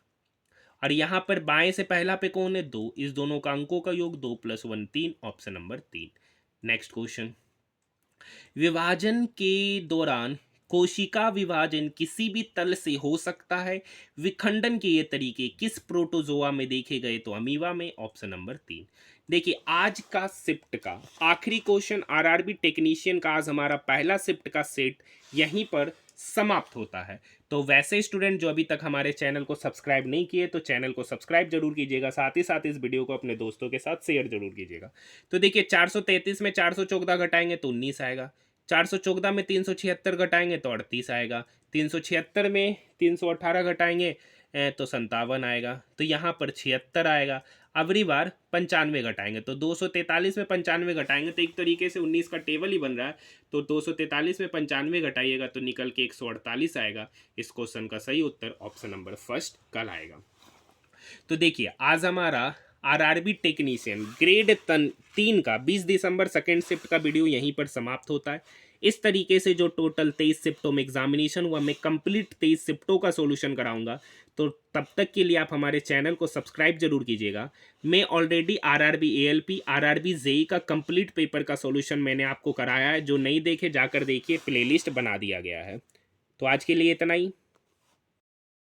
और यहाँ पर बाएं से पहला पे कौन है 2, इस दोनों का अंकों का योग 2 + 1 3, ऑप्शन नंबर 3। नेक्स्ट क्वेश्चन, विभाजन के दौरान कोशिका विभाजन किसी भी तल से हो सकता है। विखंडन के ये तरीके किस प्रोटोजोआ में देखे गए, तो अमीबा में, ऑप्शन नंबर 3। देखिए आज का शिफ्ट का आखिरी क्वेश्चन आरआरबी टेक्नीशियन का, आज हमारा पहला शिफ्ट का सेट यहीं पर समाप्त होता है। तो वैसे स्टूडेंट जो अभी तक हमारे चैनल को सब्सक्राइब नहीं किए, तो चैनल को सब्सक्राइब जरूर कीजिएगा, साथ ही साथ इस वीडियो को अपने दोस्तों के साथ शेयर जरूर कीजिएगा। तो देखिए 433 में 414 घटाएंगे तो 19 आएगा, 414 में 376 घटाएंगे तो 38 आएगा, 376 में 318 घटाएंगे तो 57 आएगा, तो यहाँ पर 76 आएगा। अगली बार 95 घटाएंगे, तो 243 में 95 घटाएंगे तो एक तरीके से 19 का टेबल ही बन रहा है, तो 243 में 95 घटाइएगा तो निकल के 148 आएगा। इस क्वेश्चन का सही उत्तर ऑप्शन नंबर फर्स्ट कल आएगा। तो देखिए आज हमारा आरआरबी टेक्नीशियन ग्रेड 3 का 20 दिसंबर सेकेंड शिफ्ट का वीडियो यहीं पर समाप्त होता है। इस तरीके से जो टोटल 23 शिफ्टों में एग्जामिनेशन हुआ, मैं कंप्लीट 23 शिफ्टों का सॉल्यूशन कराऊंगा। तो तब तक के लिए आप हमारे चैनल को सब्सक्राइब जरूर कीजिएगा। मैं already RRB ALP, RRB JE का कंप्लीट पेपर का सॉल्यूशन मैंने आपको कराया है। जो नहीं देखे जाकर देखिए, प्लेलिस्ट बना दिया गया है। तो आज के लिए इतना ही।